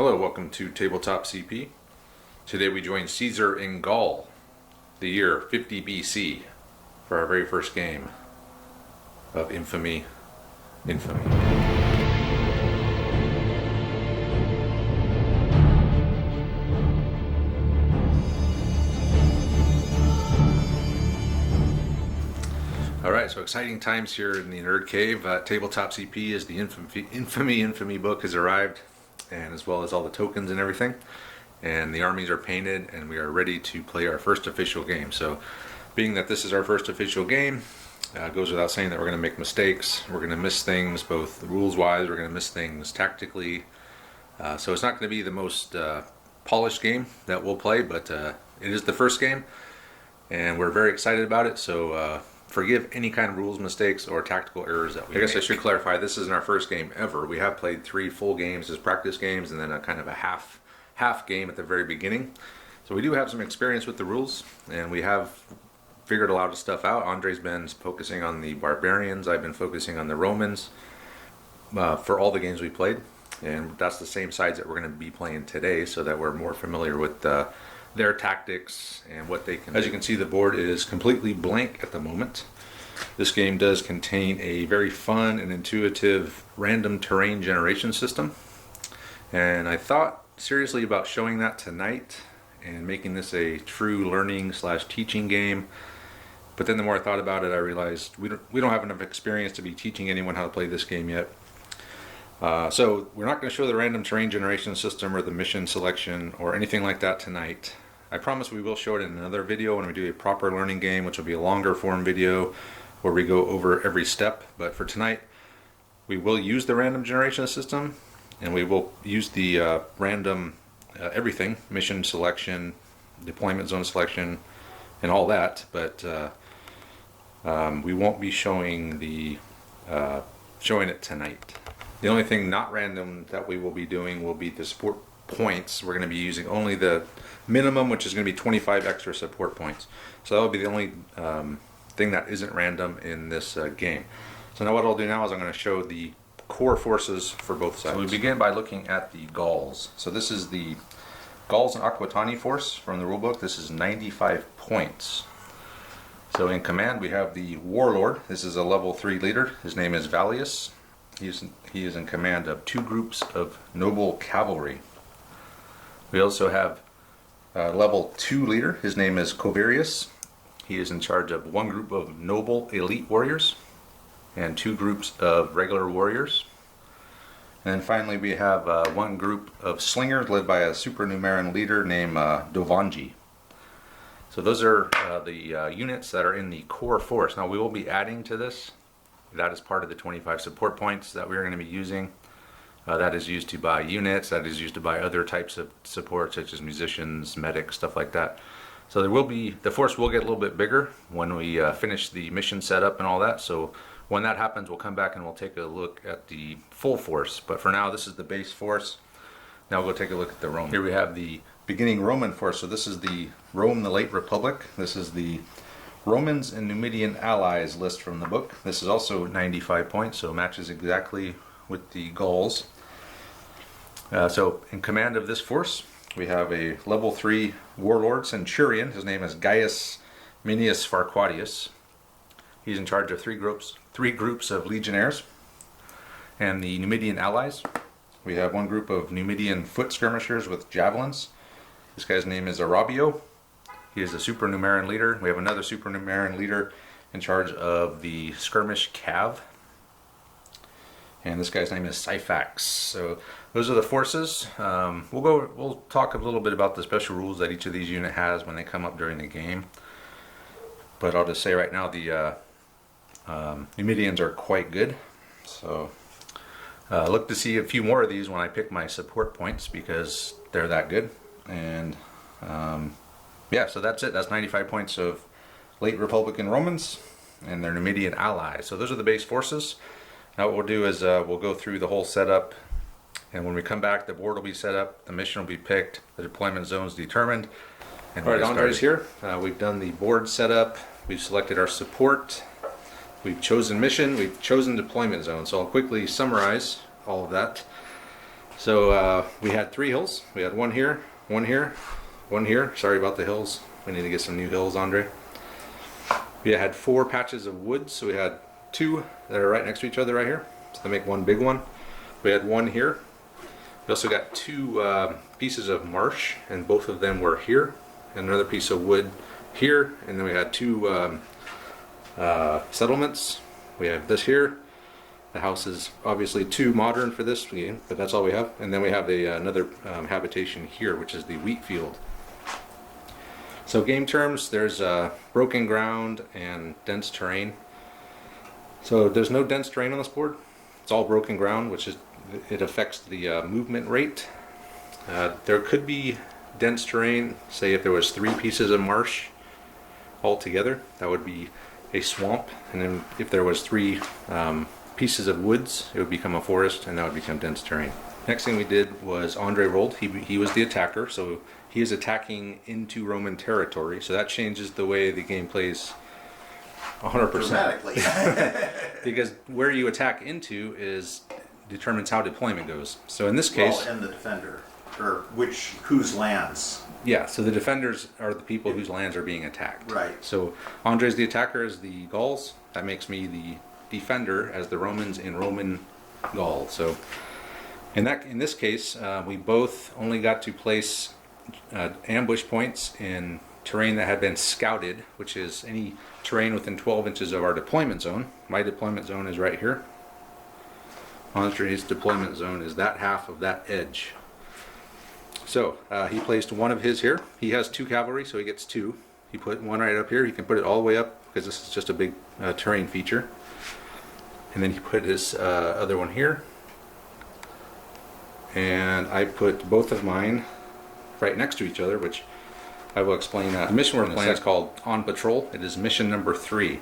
Hello, welcome to Tabletop CP. Today we join Caesar in Gaul, the year 50 BC, for our very first game of Infamy. Alright, so exciting times here in the Nerd Cave. Tabletop CP is the Infamy book has arrived, and as well as all the tokens and everything. And the armies are painted, and we are ready to play our first official game. So, being that this is our first official game, it goes without saying that we're going to make mistakes. We're going to miss things, both rules-wise, we're going to miss things tactically. So it's not going to be the most polished game that we'll play, but it is the first game, and we're very excited about it. So forgive any kind of rules mistakes or tactical errors that we make. I guess I should clarify, this isn't our first game ever. We have played 3 full games as practice games, and then a kind of a half game at the very beginning. So we do have some experience with the rules, and we have figured a lot of stuff out. Andre's been focusing on the barbarians. I've been focusing on the Romans for all the games we played, and that's the same sides that we're going to be playing today, so that we're more familiar with their tactics and what they can do. As you can see, the board is completely blank at the moment. This game does contain a very fun and intuitive random terrain generation system, and I thought seriously about showing that tonight and making this a true learning / teaching game. But then the more I thought about it, I realized we don't have enough experience to be teaching anyone how to play this game yet. So we're not going to show the random terrain generation system or the mission selection or anything like that tonight. I promise we will show it in another video when we do a proper learning game, which will be a longer form video where we go over every step. But for tonight, we will use the random generation system, and we will use the random everything, mission selection, deployment zone selection, and all that. But we won't be showing it tonight. The only thing not random that we will be doing will be the support points. We're going to be using only the minimum, which is going to be 25 extra support points. So that will be the only thing that isn't random in this game. So now what I'll do now is I'm going to show the core forces for both sides. So we begin by looking at the Gauls. So this is the Gauls and Aquitani force from the rulebook. This is 95 points. So in command we have the Warlord. This is a level 3 leader. His name is Vallius. He is in command of 2 groups of noble cavalry. We also have a level 2 leader. His name is Covarius. He is in charge of 1 group of noble elite warriors and 2 groups of regular warriors. And then finally we have 1 group of slingers led by a supernumerary leader named Dovanji. So those are the units that are in the core force. Now we will be adding to this. That is part of the 25 support points that we're going to be using. That is used to buy units, that is used to buy other types of support such as musicians, medics, stuff like that. So the force will get a little bit bigger when we finish the mission setup and all that. So when that happens, we'll come back and we'll take a look at the full force. But for now, this is the base force. Now we'll go take a look at the Roman. Here we have the beginning Roman force. So this is the Rome, the late Republic. This is the Romans and Numidian allies list from the book. This is also 95 points, so it matches exactly with the Gauls. So in command of this force, we have a level 3 warlord centurion. His name is Gaius Minius Farquadius. He's in charge of 3 groups of legionnaires. And the Numidian allies, we have 1 group of Numidian foot skirmishers with javelins. This guy's name is Arabio. He is a supernumerary leader. We have another supernumerary leader in charge of the skirmish cav. And this guy's name is Syphax. So those are the forces. We'll talk a little bit about the special rules that each of these units has when they come up during the game. But I'll just say right now the Numidians are quite good. So look to see a few more of these when I pick my support points, because they're that good. And yeah, so that's it. That's 95 points of late Republican Romans and their Numidian allies. So those are the base forces. Now what we'll do is we'll go through the whole setup, and when we come back, the board will be set up, the mission will be picked, the deployment zones determined. And alright, Andre's here. We've done the board setup, we've selected our support, we've chosen mission, we've chosen deployment zone. So I'll quickly summarize all of that. So we had 3 hills. We had one here, one here, one here. Sorry about the hills. We need to get some new hills, Andre. We had 4 patches of wood, so we had 2 that are right next to each other right here. So they make one big one. We had one here. We also got 2 pieces of marsh, and both of them were here. And another piece of wood here, and then we had 2 settlements. We have this here. The house is obviously too modern for this game, but that's all we have. And then we have another habitation here, which is the wheat field. So game terms, there's broken ground and dense terrain. So there's no dense terrain on this board. It's all broken ground, which is it affects the movement rate. There could be dense terrain, say if there was 3 pieces of marsh all together, that would be a swamp. And then if there was 3 pieces of woods, it would become a forest, and that would become dense terrain. Next thing we did was Andre rolled. He was the attacker, so he is attacking into Roman territory. So that changes the way the game plays 100%. Dramatically. Because where you attack into determines how deployment goes. So in this case, well, and the defender, or whose lands. Yeah, so the defenders are the people whose lands are being attacked. Right. So Andre's the attacker as the Gauls. That makes me the defender as the Romans in Roman Gaul. So in this case, we both only got to place ambush points in terrain that had been scouted, which is any terrain within 12 inches of our deployment zone. My deployment zone is right here. Andre's deployment zone is that half of that edge. So he placed one of his here. He has 2 cavalry, so he gets 2. He put one right up here. He can put it all the way up because this is just a big terrain feature. And then he put his other one here. And I put both of mine right next to each other, which I will explain. The mission we're playing is called On Patrol. It is mission number 3.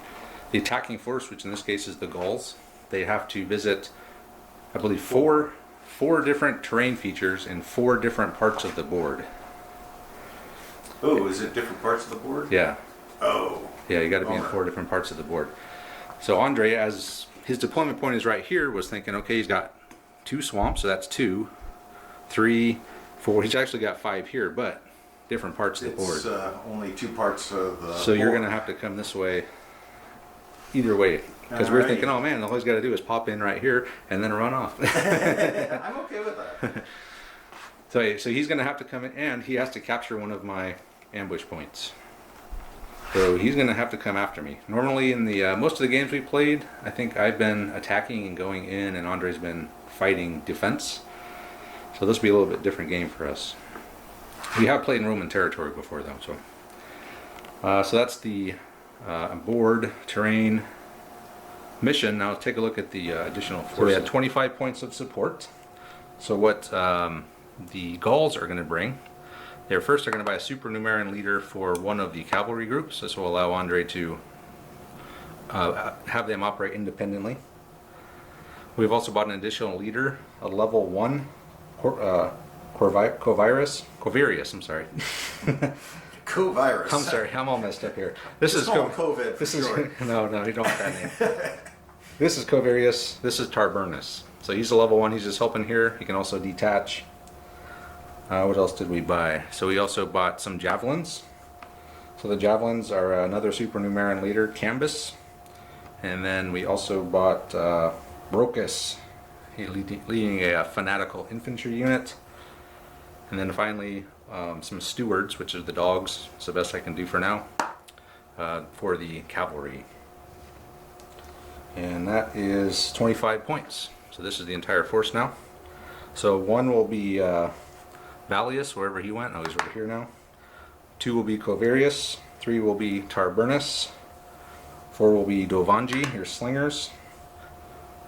The attacking force, which in this case is the Gauls, they have to visit, I believe, four different terrain features in 4 different parts of the board. Oh, is it different parts of the board? Yeah. Oh. Yeah, you got to be in 4 different parts of the board. So Andre, as his deployment point is right here, was thinking, okay, he's got 2 swamps, so that's 2, 3, 4. He's actually got 5 here, but different parts of the board. It's only 2 parts of the So you're going to have to come this way, either way. Because we're thinking, oh man, all he's got to do is pop in right here and then run off. I'm okay with that. So he's going to have to come in, and he has to capture one of my ambush points. So he's going to have to come after me. Normally in the most of the games we played, I think I've been attacking and going in, and Andre's been fighting defense. So this will be a little bit different game for us. We have played in Roman territory before though. So that's the board, terrain, mission. Now take a look at the additional forces. So we had 25 points of support. So what the Gauls are going to bring, they're going to buy a supernumerary leader for one of the cavalry groups. This will allow Andre to have them operate independently. We've also bought an additional leader, a level 1 Corvarius, I'm sorry. Co-virus. I'm sorry, I'm all messed up here. This is COVID. This is no, you don't want that name. This is Covarius. This is Tarburnus. So he's a level 1. He's just helping here. He can also detach. What else did we buy? So we also bought some javelins. So the javelins are another supernumerary leader, Cambus, and then we also bought Brocus, leading a fanatical infantry unit, and then finally some stewards, which are the dogs. It's the best I can do for now, for the cavalry. And that is 25 points. So this is the entire force now. So 1 will be Vallius, wherever he went. Oh, he's over here now. 2 will be Covarius. 3 will be Tarburnus. 4 will be Dovangi, your slingers.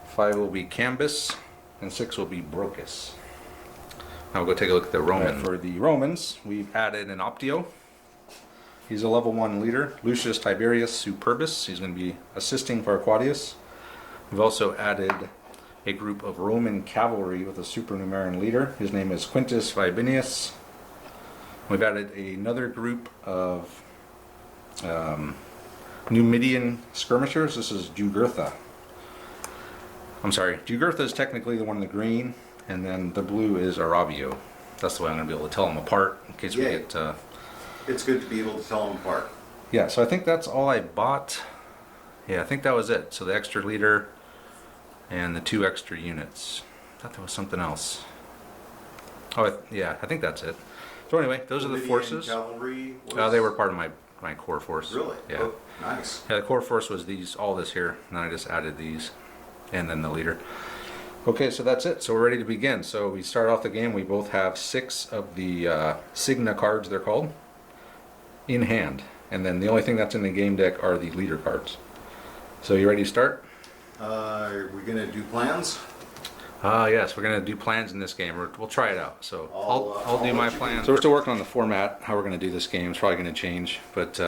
5 will be Cambus. And 6 will be Brocus. Now we'll go take a look at the Roman. For the Romans, we've added an Optio. He's a level 1 leader, Lucius Tiberius Superbus. He's going to be assisting for Aquatius. We've also added a group of Roman cavalry with a supernumerary leader. His name is Quintus Vibinius. We've added another group of Numidian skirmishers. This is Jugurtha. I'm sorry, Jugurtha is technically the one in the green, and then the blue is Arabio. That's the way I'm going to be able to tell them apart in case we Yay. get... It's good to be able to tell them apart. Yeah, so I think that's all I bought. Yeah, I think that was it. So the extra leader and the 2 extra units. I thought there was something else. Oh, yeah, I think that's it. So anyway, those are the Lydian forces. Cavalry was... They were part of my core force. Really? Yeah. Oh, nice. Yeah, the core force was all this here, and then I just added these, and then the leader. Okay, so that's it. So we're ready to begin. So we start off the game. We both have 6 of the Signa cards, they're called, in hand. And then the only thing that's in the game deck are the leader cards. So you ready to start? Are we going to do plans? Yes, we're going to do plans in this game. We'll try it out. So I'll do my plan. do. So we're still working on the format, how we're going to do this game. It's probably going to change, but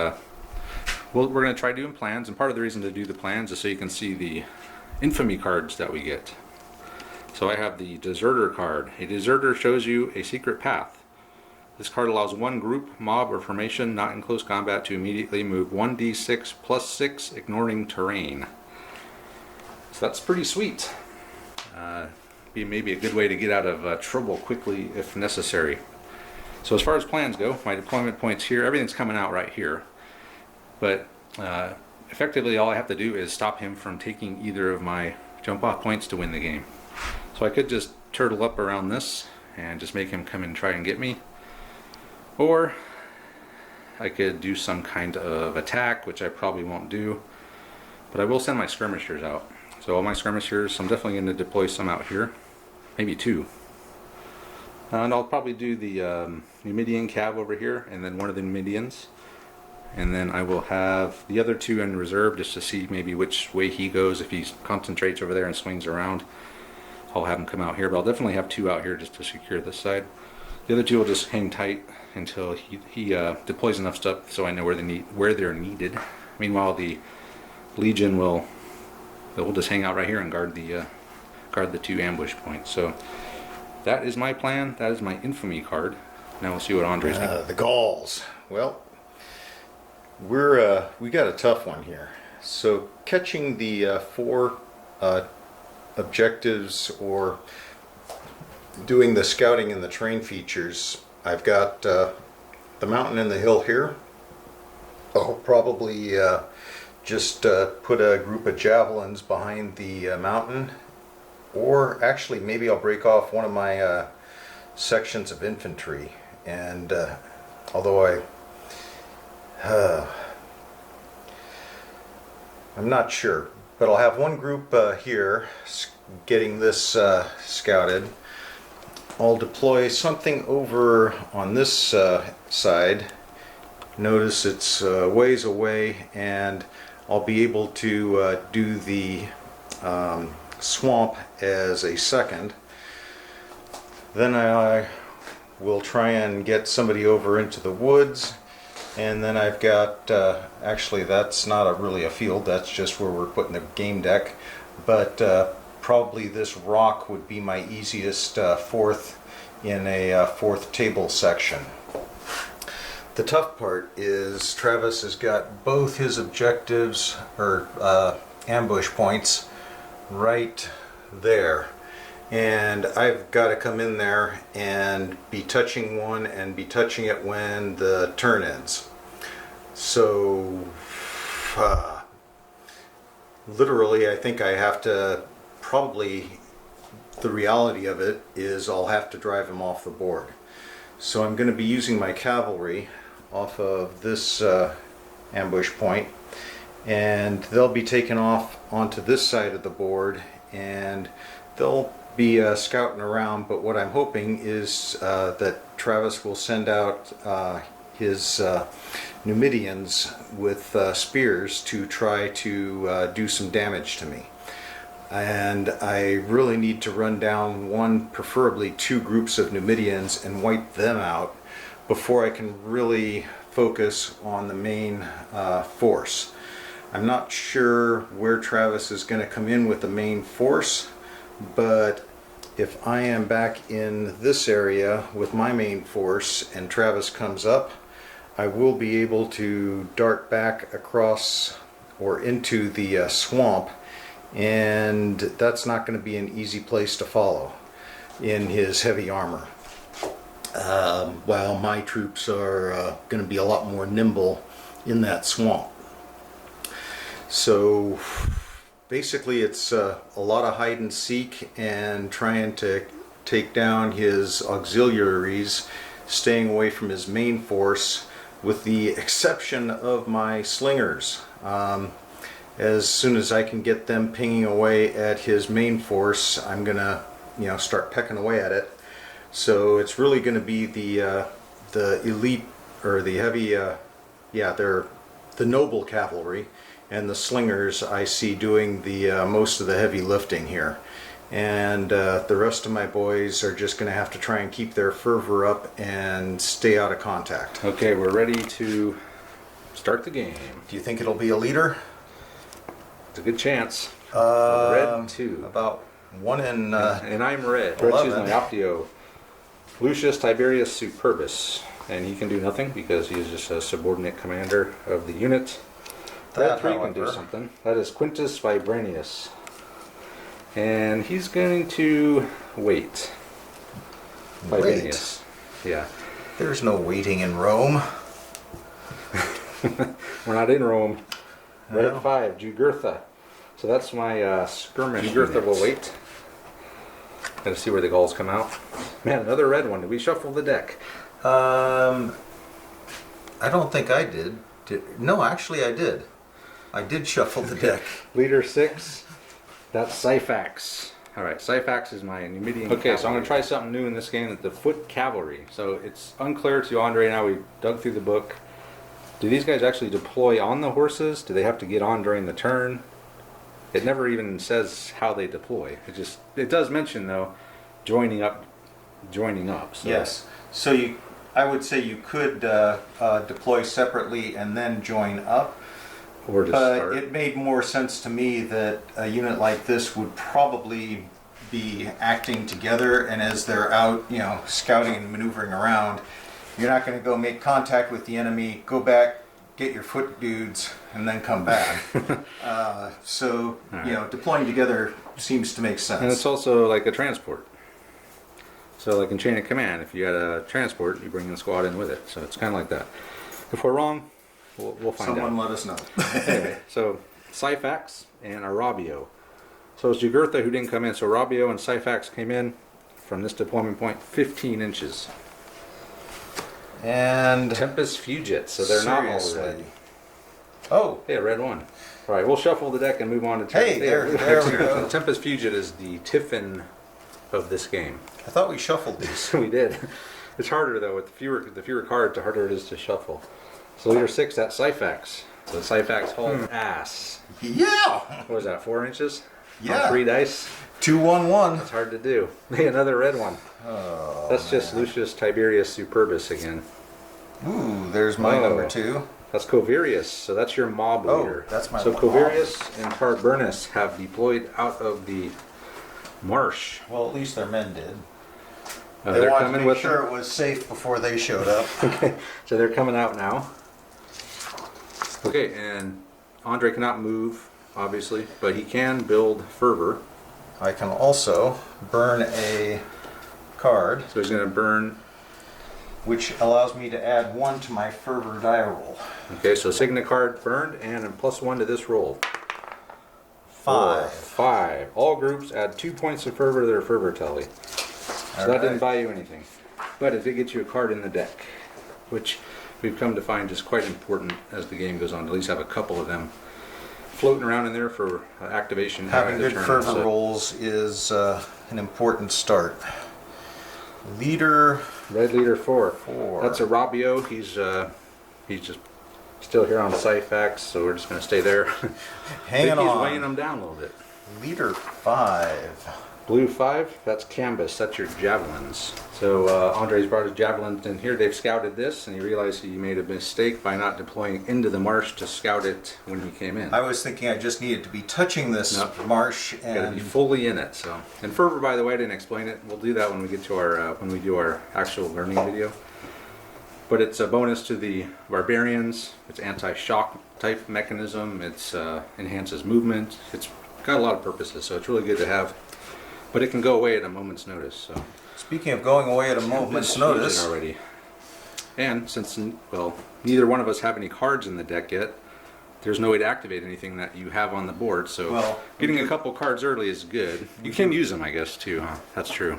we're going to try doing plans. And part of the reason to do the plans is so you can see the infamy cards that we get. So I have the deserter card. A deserter shows you a secret path. This card allows one group, mob, or formation not in close combat to immediately move 1d6 plus 6, ignoring terrain. So that's pretty sweet. Be maybe a good way to get out of trouble quickly if necessary. So as far as plans go, my deployment points here, everything's coming out right here. But effectively all I have to do is stop him from taking either of my jump off points to win the game. So I could just turtle up around this and just make him come and try and get me. Or I could do some kind of attack, which I probably won't do. But I will send my skirmishers out. So all my skirmishers, I'm definitely going to deploy some out here. Maybe 2. And I'll probably do the Numidian Cav over here, and then one of the Numidians. And then I will have the other 2 in reserve just to see maybe which way he goes. If he concentrates over there and swings around, I'll have him come out here. But I'll definitely have 2 out here just to secure this side. The other 2 will just hang tight until he deploys enough stuff so I know where they're needed. Meanwhile, the Legion will just hang out right here and guard the 2 ambush points. So that is my plan. That is my infamy card. Now we'll see what Andre's got. The Gauls. Well, we got a tough one here. So catching the 4 objectives or doing the scouting and the terrain features, I've got the mountain and the hill here. I'll probably just put a group of javelins behind the mountain, or actually maybe I'll break off one of my sections of infantry, and although I'm not sure, but I'll have one group here getting this scouted. I'll deploy something over on this side. Notice it's ways away, and I'll be able to do the swamp as a second. Then I will try and get somebody over into the woods, and then I've got actually that's not really a field, that's just where we're putting the game deck, but probably this rock would be my easiest 4th in a 4th table section. The tough part is Travis has got both his objectives or ambush points right there, and I've got to come in there and be touching one and be touching it when the turn ends. So literally I think I have to probably, the reality of it is I'll have to drive him off the board. So I'm going to be using my cavalry off of this ambush point, and they'll be taken off onto this side of the board, and they'll be scouting around. But what I'm hoping is that Travis will send out his Numidians with spears to try to do some damage to me. And I really need to run down one, preferably 2 groups of Numidians and wipe them out before I can really focus on the main force. I'm not sure where Travis is going to come in with the main force, but if I am back in this area with my main force and Travis comes up, I will be able to dart back across or into the swamp, and that's not going to be an easy place to follow. in his heavy armor. While my troops are going to be a lot more nimble in that swamp. So basically it's a lot of hide and seek and trying to take down his auxiliaries, staying away from his main force, with the exception of my slingers. As soon as I can get them pinging away at his main force, I'm gonna, start pecking away at it. So it's really going to be the elite, or the heavy, they're the noble cavalry, and the slingers I see doing the most of the heavy lifting here. And the rest of my boys are just going to have to try and keep their fervor up and stay out of contact. Okay, we're ready to start the game. Do you think it'll be a leader? It's a good chance. Red 2. About 1 in... and I'm red. Red 2 is my Optio. Lucius Tiberius Superbus. And he can do nothing because he is just a subordinate commander of the unit. Red 3 can do something. That is Quintus Vibranius. And he's going to wait. Vibranius. Yeah. There's no waiting in Rome. We're not in Rome. Red 5, Jugurtha. So that's my skirmish. Jugurtha will wait. Gotta see where the Gauls come out. Man, another red one. Did we shuffle the deck? I don't think I did. No, actually I did. I did shuffle the deck. Leader 6. That's Syphax. Alright, Syphax is my Numidian Okay, so I'm going to try something new in this game, the foot cavalry. So it's unclear to Andre now. We dug through the book. Do these guys actually deploy on the horses? Do they have to get on during the turn? It never even says how they deploy. It does mention though joining up. So. Yes. So I would say you could deploy separately and then join up. Or to start. It made more sense to me that a unit like this would probably be acting together, and as they're out, scouting and maneuvering around, you're not going to go make contact with the enemy, go back, get your foot dudes, and then come back. So, right. Deploying together seems to make sense. And it's also like a transport. So like in Chain of Command, if you had a transport, you bring the squad in with it. So it's kind of like that. If we're wrong, we'll find out. Someone let us know. Anyway, so Syphax and Arabio. So it's Jugurtha who didn't come in. So Arabio and Syphax came in from this deployment point 15 inches. And Tempest Fugit, so they're not all red. Oh, Hey, a red one. All right, we'll shuffle the deck and move on to turn. Hey, there we go. Tempest Fugit is the Tiffin of this game. I thought we shuffled these. We did. It's harder though. With the fewer cards, the harder it is to shuffle. So leader 6, that's Syphax. So Syphax hauled ass. Yeah! What was that, 4 inches? Yeah. On 3 dice? 2-1-1. That's hard to do. Hey, another red one. Oh, That's just Lucius Tiberius Superbus again. Ooh, there's my number 2. That's Covarius, so that's your mob Oh, leader. that's my So mob. Covarius and Tarburnus have deployed out of the marsh. Well, at least their men did. They're They wanted to coming make with sure them. it was safe before they showed up. Okay, so they're coming out now. Okay, and Andre cannot move, obviously, but he can build fervor. I can also burn a card, So he's going to burn. which allows me to add 1 to my fervor die roll. Okay, so Signa card burned and a +1 to this roll. 5. 5. All groups add 2 points of fervor to their fervor tally. So that didn't buy you anything. But it did get you a card in the deck, which we've come to find is quite important as the game goes on. To at least have a couple of them floating around in there for activation. Having during good the turn. fervor So- rolls is an important start. Leader Red leader 4. 4. That's Arabio. He's just still here on Syphax, so we're just going to stay there. Hanging I think he's on. weighing them down a little bit. Leader 5. Blue 5, that's Cambus, that's your javelins. So Andre's brought his javelins in here. They've scouted this, and he realized he made a mistake by not deploying into the marsh to scout it when he came in. I was thinking I just needed to be touching this Nope. marsh Got to be and fully in it. So, and fervor, by the way, I didn't explain it. We'll do that when we get to our when we do our actual learning video. But it's a bonus to the barbarians. It's anti-shock type mechanism. It's enhances movement. It's got a lot of purposes. So it's really good to have But it can go away at a moment's notice. So Speaking of going away at a moment's It's notice, used already. And since, well, neither one of us have any cards in the deck yet, there's no way to activate anything that you have on the board. So Well, getting a couple cards early is good. You can use them, I guess, too. Huh? That's true.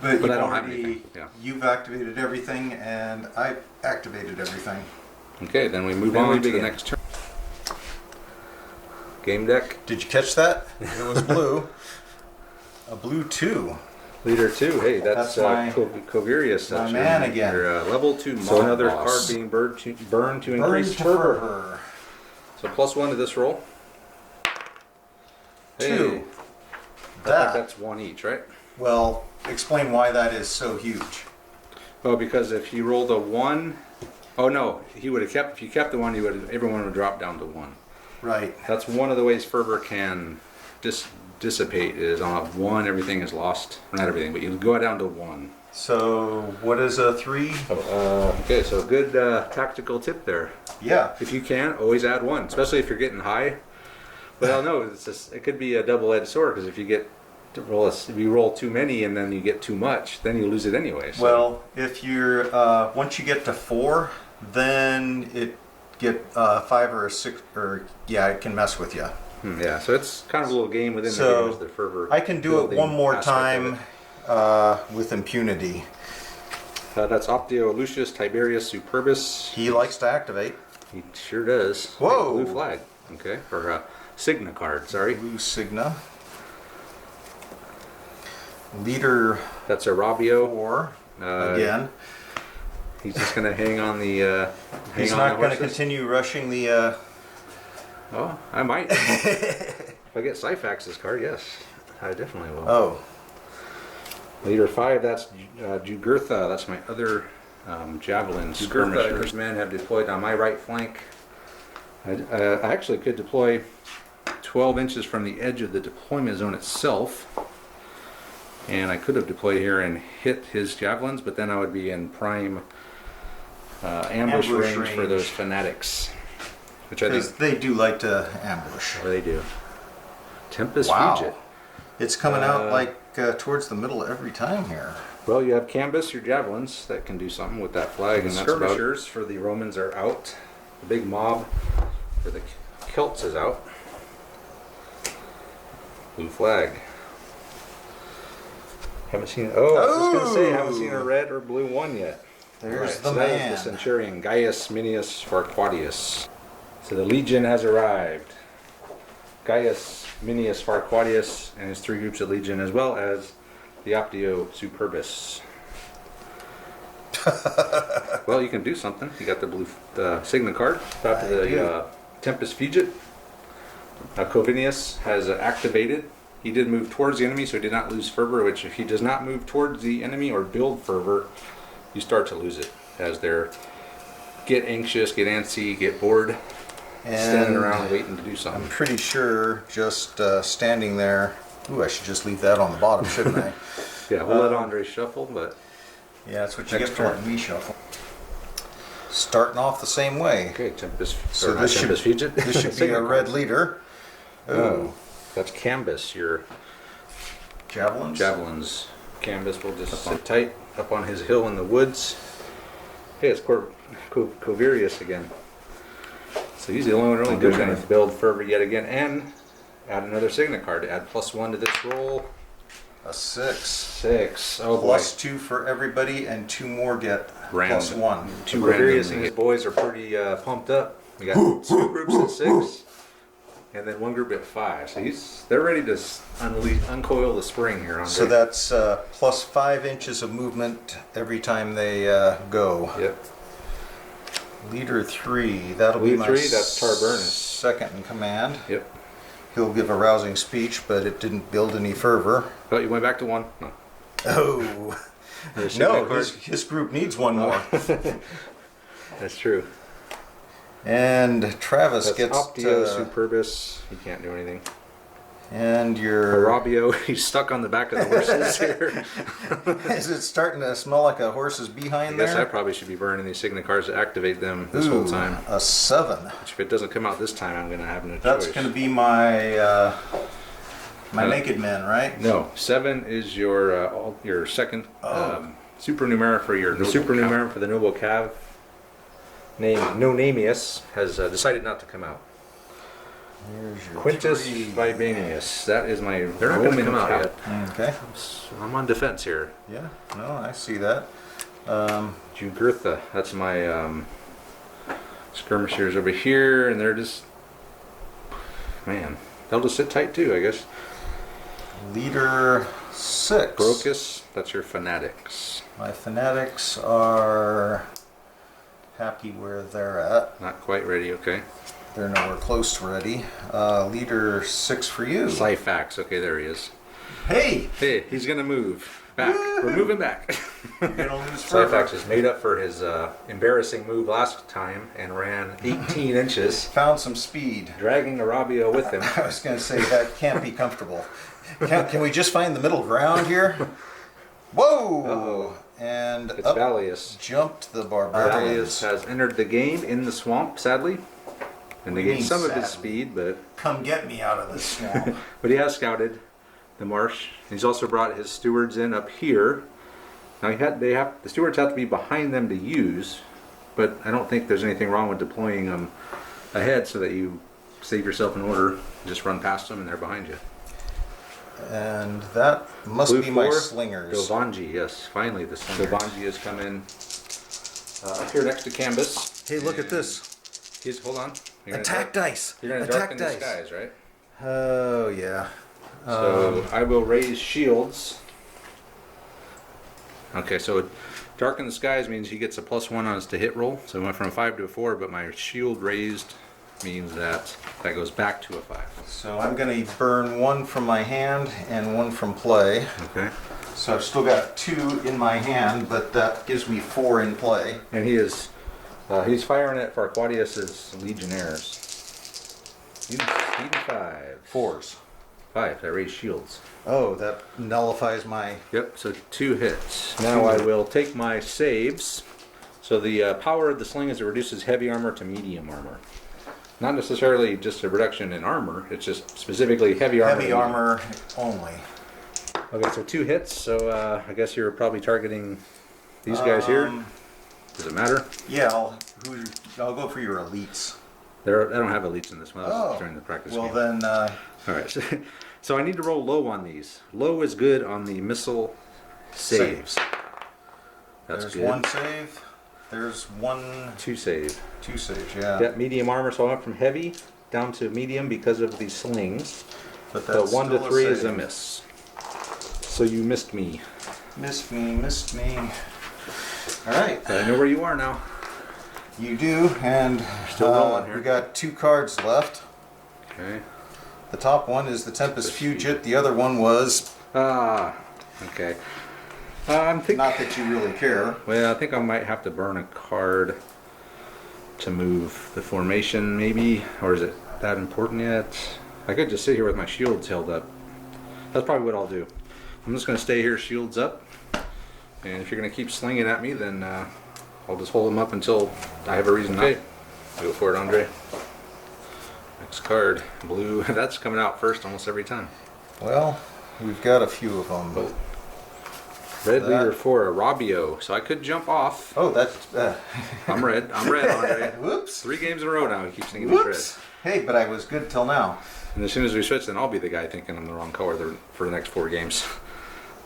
but I don't have anything, yeah. you've activated everything, and I've activated everything. Okay, then we move Then we on to the begin. next turn. Game deck. Did you catch that? It was blue. A blue 2. Leader 2. Hey, that's That's my- Covirius. my That's man your, again. Your level 2 So mob another boss. card being burned to Burn increase to fervor. fervor. So +1 to this roll. 2. Hey, I think That. that's 1 each, right? Well, explain why that is so huge. Oh, because if you rolled a 1, oh no, he would have kept. If you kept the 1, everyone would drop down to 1. Right. That's one of the ways fervor can dissipate. Is on a 1, everything is lost. Not everything, but you go down to 1. So, what is a 3? Okay, so good tactical tip there. Yeah. If you can, always add 1, especially if you're getting high. Well, no, it could be a double-edged sword because if you get to roll, if you roll too many and then you get too much, then you lose it anyway. So. Well, if you're once you get to 4, then it get 5 or a 6, or yeah, it can mess with you. Yeah, so it's kind of a little game within the So, game is the fervor. I can do it building one more aspect of time with impunity. That's Optio Lucius Tiberius Superbus. He likes to activate. He sure does. Whoa. Blue flag. Okay, or Signa card. Sorry. Blue Signa. Leader That's a Rabio. 4 Uh, again. He's just gonna hang on the. He's hang on not the going to horses. continue rushing the. Oh, I might. If I get Syphax's card, yes, I definitely will. Oh, Leader 5, that's Jugurtha. That's my other javelin skirmisher. These men have deployed on my right flank. I actually could deploy 12 inches from the edge of the deployment zone itself. And I could have deployed here and hit his javelins, but then I would be in prime ambush range for those fanatics. Which I think because they do like to ambush. or they do. Tempest Wow. Fugit. It's coming out like towards the middle every time here. Well, you have Canvas, your javelins, that can do something with that flag, and that's skirmishers for the Romans are out. The big mob for the Celts is out. Blue flag. Haven't seen. Oh, I was just gonna say, haven't seen a red or blue one yet. There's Right, the so that man. is the Centurion Gaius Minius Farquadius. So the Legion has arrived. Gaius Minius Farquadius and his 3 groups of Legion, as well as the Optio Superbus. Well, you can do something. You got the blue Signa card. Top of I do. the Tempest Fugit. Covinius has activated. He did move towards the enemy, so he did not lose fervor, which if he does not move towards the enemy or build fervor, you start to lose it as they're get anxious, get antsy, get bored, standing And around waiting to do I'm something. pretty sure just standing there. Ooh, I should just leave that on the bottom, shouldn't I? Yeah, we'll let Andre shuffle, but Yeah, that's what you Next get for turn. letting me shuffle. Starting off the same way. okay, Tempest, So or not this should, Tempest Fugit. this should be Signa a red card. leader. Oh, that's Canvas, your Javelins. javelins. Canvas will just sit tight up on his hill in the woods. Hey, it's Covirius again. So he's the only one really I'm doing gonna- anything. Build fervor yet again, and add another Signa card to add +1 to this roll. A 6. 6. Oh boy. Plus 2 for everybody, and 2 more get Random. plus 1. Two Covirius and his boys are pretty pumped up. We got 2 groups at 6, and then 1 group at 5. So they're ready to uncoil the spring here. Andre. So that's plus 5 inches of movement every time they go. Yep. Leader 3, that'll be Leader my 3, that's Tarburnus. second in command. Yep. He'll give a rousing speech, but it didn't build any fervor. Oh, you went back to 1. No. Oh, There's Signa no, card. his group needs one more. That's true. And Travis That's gets Optio Superbus. He can't do anything. and your Arabio, he's stuck on the back of the horses here. is it starting to smell like a horse's I behind guess I there? probably should be burning these Signa cards to activate them this whole Ooh, time. a 7. Which if it doesn't come out this time, I'm going to have no That's choice. going to be my My naked men, right? No, 7 is your second supernumeric for your The noble supernumeric cav. for the noble cav, named Nonamius, has decided not to come out. Here's your Quintus 3. Vibanius, that is my They're not going to Roman come out cav. yet. Okay. I'm on defense here. Yeah. No, I see that. Jugurtha, that's my skirmishers over here, and they're just, man, they'll just sit tight too, I guess. Leader 6. Brocus, that's your fanatics. My fanatics are happy where they're at. Not quite ready, okay. They're nowhere close to ready. Leader 6 for you. Syphax, okay, there he is. Hey! Hey, he's gonna move back. We're moving back. You're gonna lose forever. Syphax has made up for his embarrassing move last time and ran 18 inches, Found some speed. dragging Arabia with him. I was gonna say that can't be comfortable. Can we just find the middle ground here? Whoa! Uh-oh. And It's up Vallius. jumped the Vallius barbarians. has entered the game in the swamp, sadly. And What they do you gained mean, some of his sadly? speed, but Come get me out of this swamp. he has scouted the marsh. He's also brought his stewards in up here. Now the stewards have to be behind them to use, but I don't think there's anything wrong with deploying them ahead so that you save yourself an order. Just run past them and they're behind you. And that must Blue be my 4, slingers. Govanji, yes, finally the slinger. Govanji has come in up here next to Cambus. Hey, look at this. Hold on. Attack dice. You're going to Attack darken the dice. skies, right? Oh, yeah. So I will raise shields. Okay, so darken the skies means he gets a +1 on his to hit roll. So it went from a 5 to a 4, but my shield raised means that goes back to a 5. So I'm going to burn 1 from my hand and 1 from play. Okay. So I've still got 2 in my hand, but that gives me 4 in play. And he's firing it for Aquatius's legionnaires. Even 5. 4s. 5. I raise shields. Oh, that nullifies my... Yep, so 2 hits. Now I will take my saves. So the power of the sling is it reduces heavy armor to medium armor. Not necessarily just a reduction in armor, it's just specifically heavy armor. Heavy armor only. Okay, so 2 hits, so I guess you're probably targeting these guys here. Does it matter? Yeah, I'll go for your elites. I don't have elites in this one. That was Oh, during the practice well game. then, Alright, so I need to roll low on these. Low is good on the missile saves. That's there's good. 1 save. There's 1, 2 save. 2 saves, yeah. Got medium armor, so I went from heavy down to medium because of these slings. But The that's 1 to still 3 is a save. miss. So you missed me. Missed me. Alright, But I know where you are now. you do, and Still rolling here. we got 2 cards left. Okay. The top one is the Tempest Fugit, the other one was, Okay. I'm thinking. not that you really care. Well, I think I might have to burn a card to move the formation, maybe. Or is it that important yet? I could just sit here with my shields held up. That's probably what I'll do. I'm just going to stay here, shields up. And if you're going to keep slinging at me, then I'll just hold them up until I have a reason not. Go for it, Andre. Next card, blue. That's coming out first almost every time. Well, we've got a few of them, but... Red That- leader for Arabio, so I could jump off. Oh, that's... I'm red, Andre. Whoops. 3 games in a row now, he keeps thinking he's red. Whoops. Hey, but I was good till now. And as soon as we switch, then I'll be the guy thinking I'm the wrong color for the next 4 games.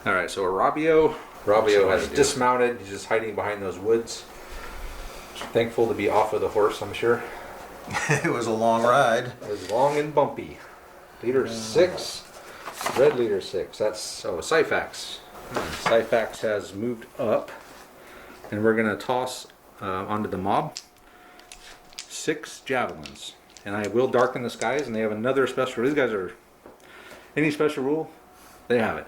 Alright, so Arabio has dismounted. He's just hiding behind those woods. Thankful to be off of the horse, I'm sure. It was a long ride. It was long and bumpy. Leader 6. Red leader 6. That's Syphax. Syphax has moved up. And we're going to toss onto the mob 6 javelins. And I will darken the skies, and they have another special. These guys are... Any special rule, they have it.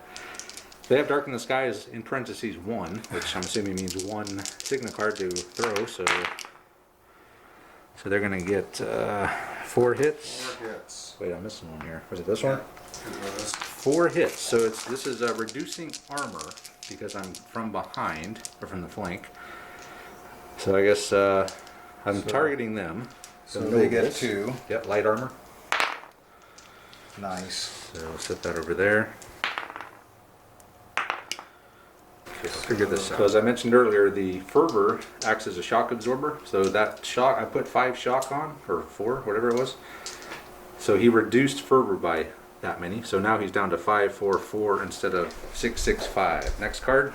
They have darken the skies in parentheses 1, which I'm assuming means 1 Signa card to throw, so they're going to get 4 hits. 4 hits. Wait, I'm missing one here. Was it this one? It was. 4 hits. So this is reducing armor because I'm from behind or from the flank. So I guess I'm targeting them. So they get nobles. 2. Yep, light armor. Nice. So we'll set that over there. Okay, let's figure this out. So as I mentioned earlier, the fervor acts as a shock absorber. So that shock, I put 5 shock on, or 4, whatever it was. So he reduced fervor by that many. So now he's down to 5, 4, 4 instead of 6, 6, 5. Next card.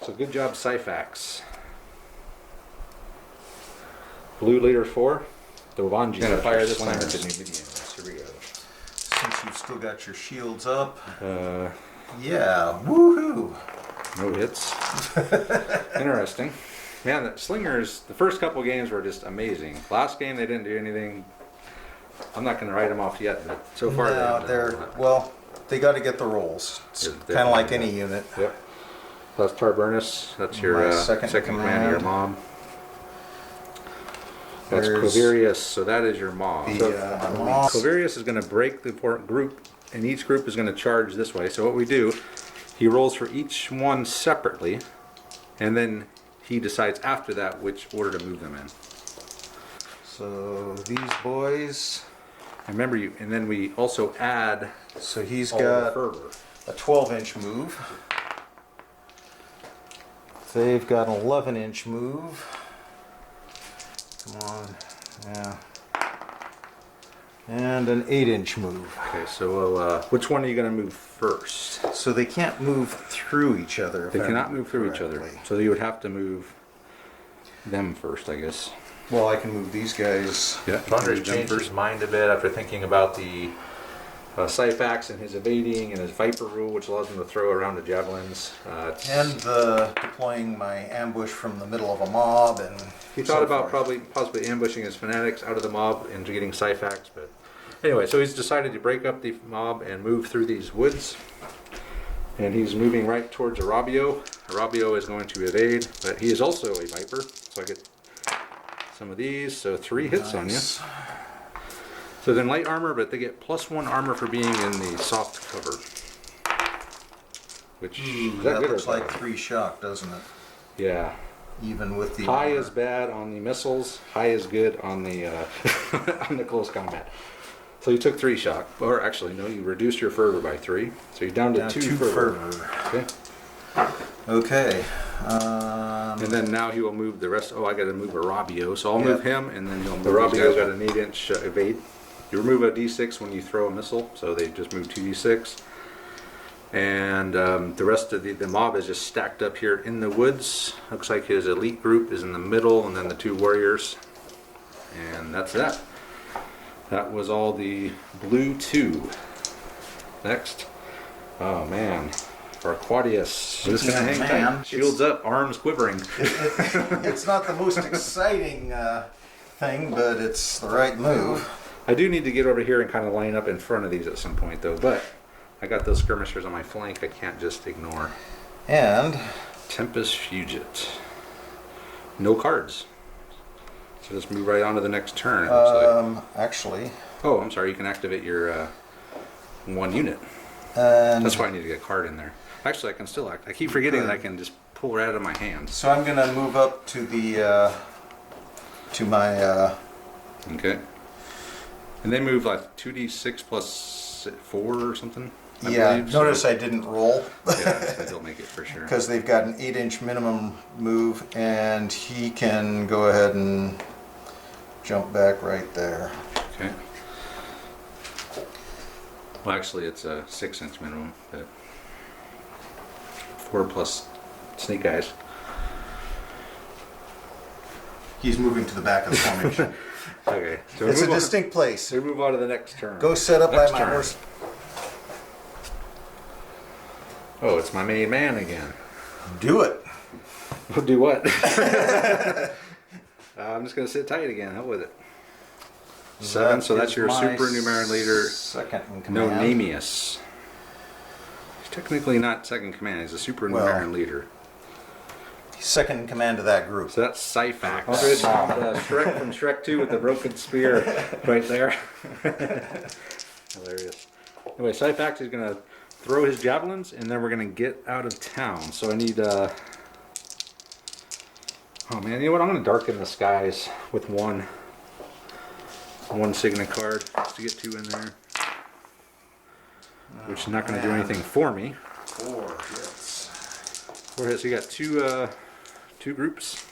So good job, Syphax. Blue leader 4. The Wanji's gonna fire this time into Numidians. Here we go. Since you've still got your shields up. Yeah, woohoo! no hits. Interesting. Man, the slingers, the first couple games were just amazing. Last game they didn't do anything. I'm not going to write them off yet, but so far well, they got to get the rolls. It's kind of like any unit. Yep. That's Tarburnus. That's your second command of your mob. That's Claverius, so that is your mob. Claverius is going to break the group, and each group is going to charge this way. So what we do, he rolls for each one separately, and then he decides after that which order to move them in. So these boys. Remember you, and then we also add. So he's got a 12-inch move. They've got an 11-inch move. Come on, yeah. And an 8-inch move. Okay, so which one are you going to move first? So they can't move through each other. They cannot move through each other. So you would have to move them first, I guess. Well, I can move these guys. Yeah. Thunder's changed his mind a bit after thinking about the Syphax and his evading and his Viper rule, which allows him to throw around the javelins. And deploying my ambush from the middle of a mob. And he thought about possibly ambushing his fanatics out of the mob and getting Syphax, but anyway, so he's decided to break up the mob and move through these woods. And he's moving right towards Arabio. Arabio is going to evade, but he is also a Viper, so I get some of these, so 3 hits on you. So then light armor, but they get +1 armor for being in the soft cover. Which that looks like 3 shock, doesn't it? Yeah. Even with the high is bad on the missiles, high is good on the on the close combat. So you took 3 shock, or actually no, you reduced your fervor by 3, so you're down to 2 fervor. Okay. Okay. And then now he will move the rest. Oh, I got to move Arabio, so I'll move him, and then he'll move. Arabio's got an 8-inch evade. You remove a d6 when you throw a missile, so they just move 2d6. And the rest of the mob is just stacked up here in the woods. Looks like his elite group is in the middle, and then the 2 warriors. And that's that. That was all the blue 2. Next. Oh man. For Aquatius. We're just going to hang tight. Shields up, arms quivering. It's not the most exciting thing, but it's the right move. I do need to get over here and kind of line up in front of these at some point, though. But I got those skirmishers on my flank I can't just ignore. And Tempest Fugit. No cards. So just move right on to the next turn. It looks like. Actually. Oh, I'm sorry. You can activate your 1 unit. That's why I need to get a card in there. Actually, I can still act. I keep forgetting that I can just pull right out of my hand. So I'm going to move up to the to my. Okay. And they move like 2d6 plus 4 or something. I believe, notice I didn't roll. Yeah, so they'll make it for sure. Because they've got an 8-inch minimum move, and he can go ahead and jump back right there. Okay. Well, actually, it's a 6-inch minimum, but 4 plus Snake Eyes. He's moving to the back of the formation. Okay. So it's a distinct place. We move on to the next turn. Go set up by my horse. Oh, it's my main man again. Do it. We'll do what? I'm just going to sit tight again. Hell with it. 7, so that's your supernumerary leader. Second in command. Nonamius. He's technically not second command. He's a supernumerary leader. He's second in command of that group. So that's Syphax. Shrek from Shrek 2 with the broken spear right there. Hilarious. Anyway, Syphax is going to throw his javelins, and then we're going to get out of town. So I need... oh man, you know what? I'm going to darken the skies with one Signet card just to get 2 in there. which is not going to do anything for me. 4 hits. 4 hits. You got two groups.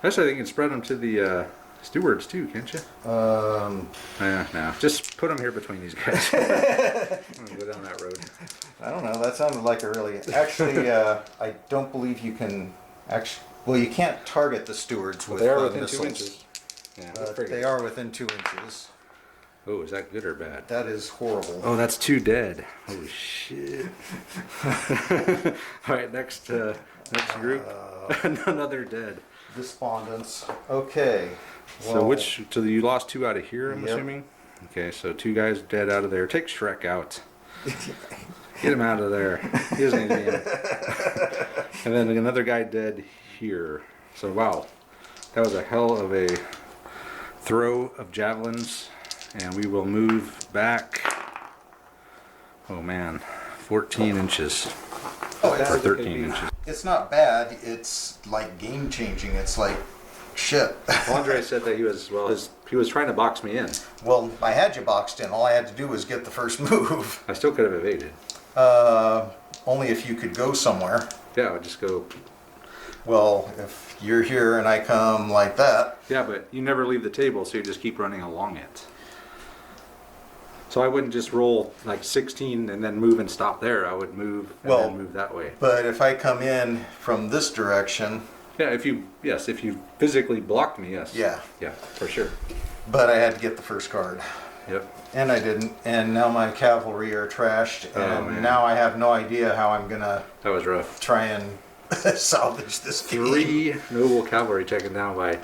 Actually, I think you can spread them to the stewards too, can't you? No. Just put them here between these guys. I'm gonna go down that road. I don't know. That sounded like a really. Actually, I don't believe you can. Actually, well, you can't target the stewards with They are within missiles. 2 inches. Yeah, They are within 2 inches. Oh, is that good or bad? That is horrible. Oh, that's 2 dead. Oh shit! All right, next group. Another dead. Despondence. Okay. So you lost 2 out of here, I'm Yep. assuming? Okay, so 2 guys dead out of there. Take Shrek out. Get him out of there. He doesn't need to be in. And then another guy dead here. So wow. That was a hell of a throw of javelins. And we will move back. Oh man. 14 inches. Oh, Or 13 inches. It's not bad. It's like game changing. It's like shit. Andre said that he was trying to box me in. Well, I had you boxed in. All I had to do was get the first move. I still could have evaded. Only if you could go somewhere. Yeah, I would just go. Well, if you're here and I come like that. Yeah, but you never leave the table, so you just keep running along it. So I wouldn't just roll like 16 and then move and stop there. I would move and then move that way. But if I come in from this direction. Yeah, if you physically blocked me, yes. Yeah. Yeah, for sure. But I had to get the first card. Yep. And I didn't. And now my cavalry are trashed. And man. now I have no idea how I'm going to That was rough. try and salvage this game. 3 noble cavalry taken down by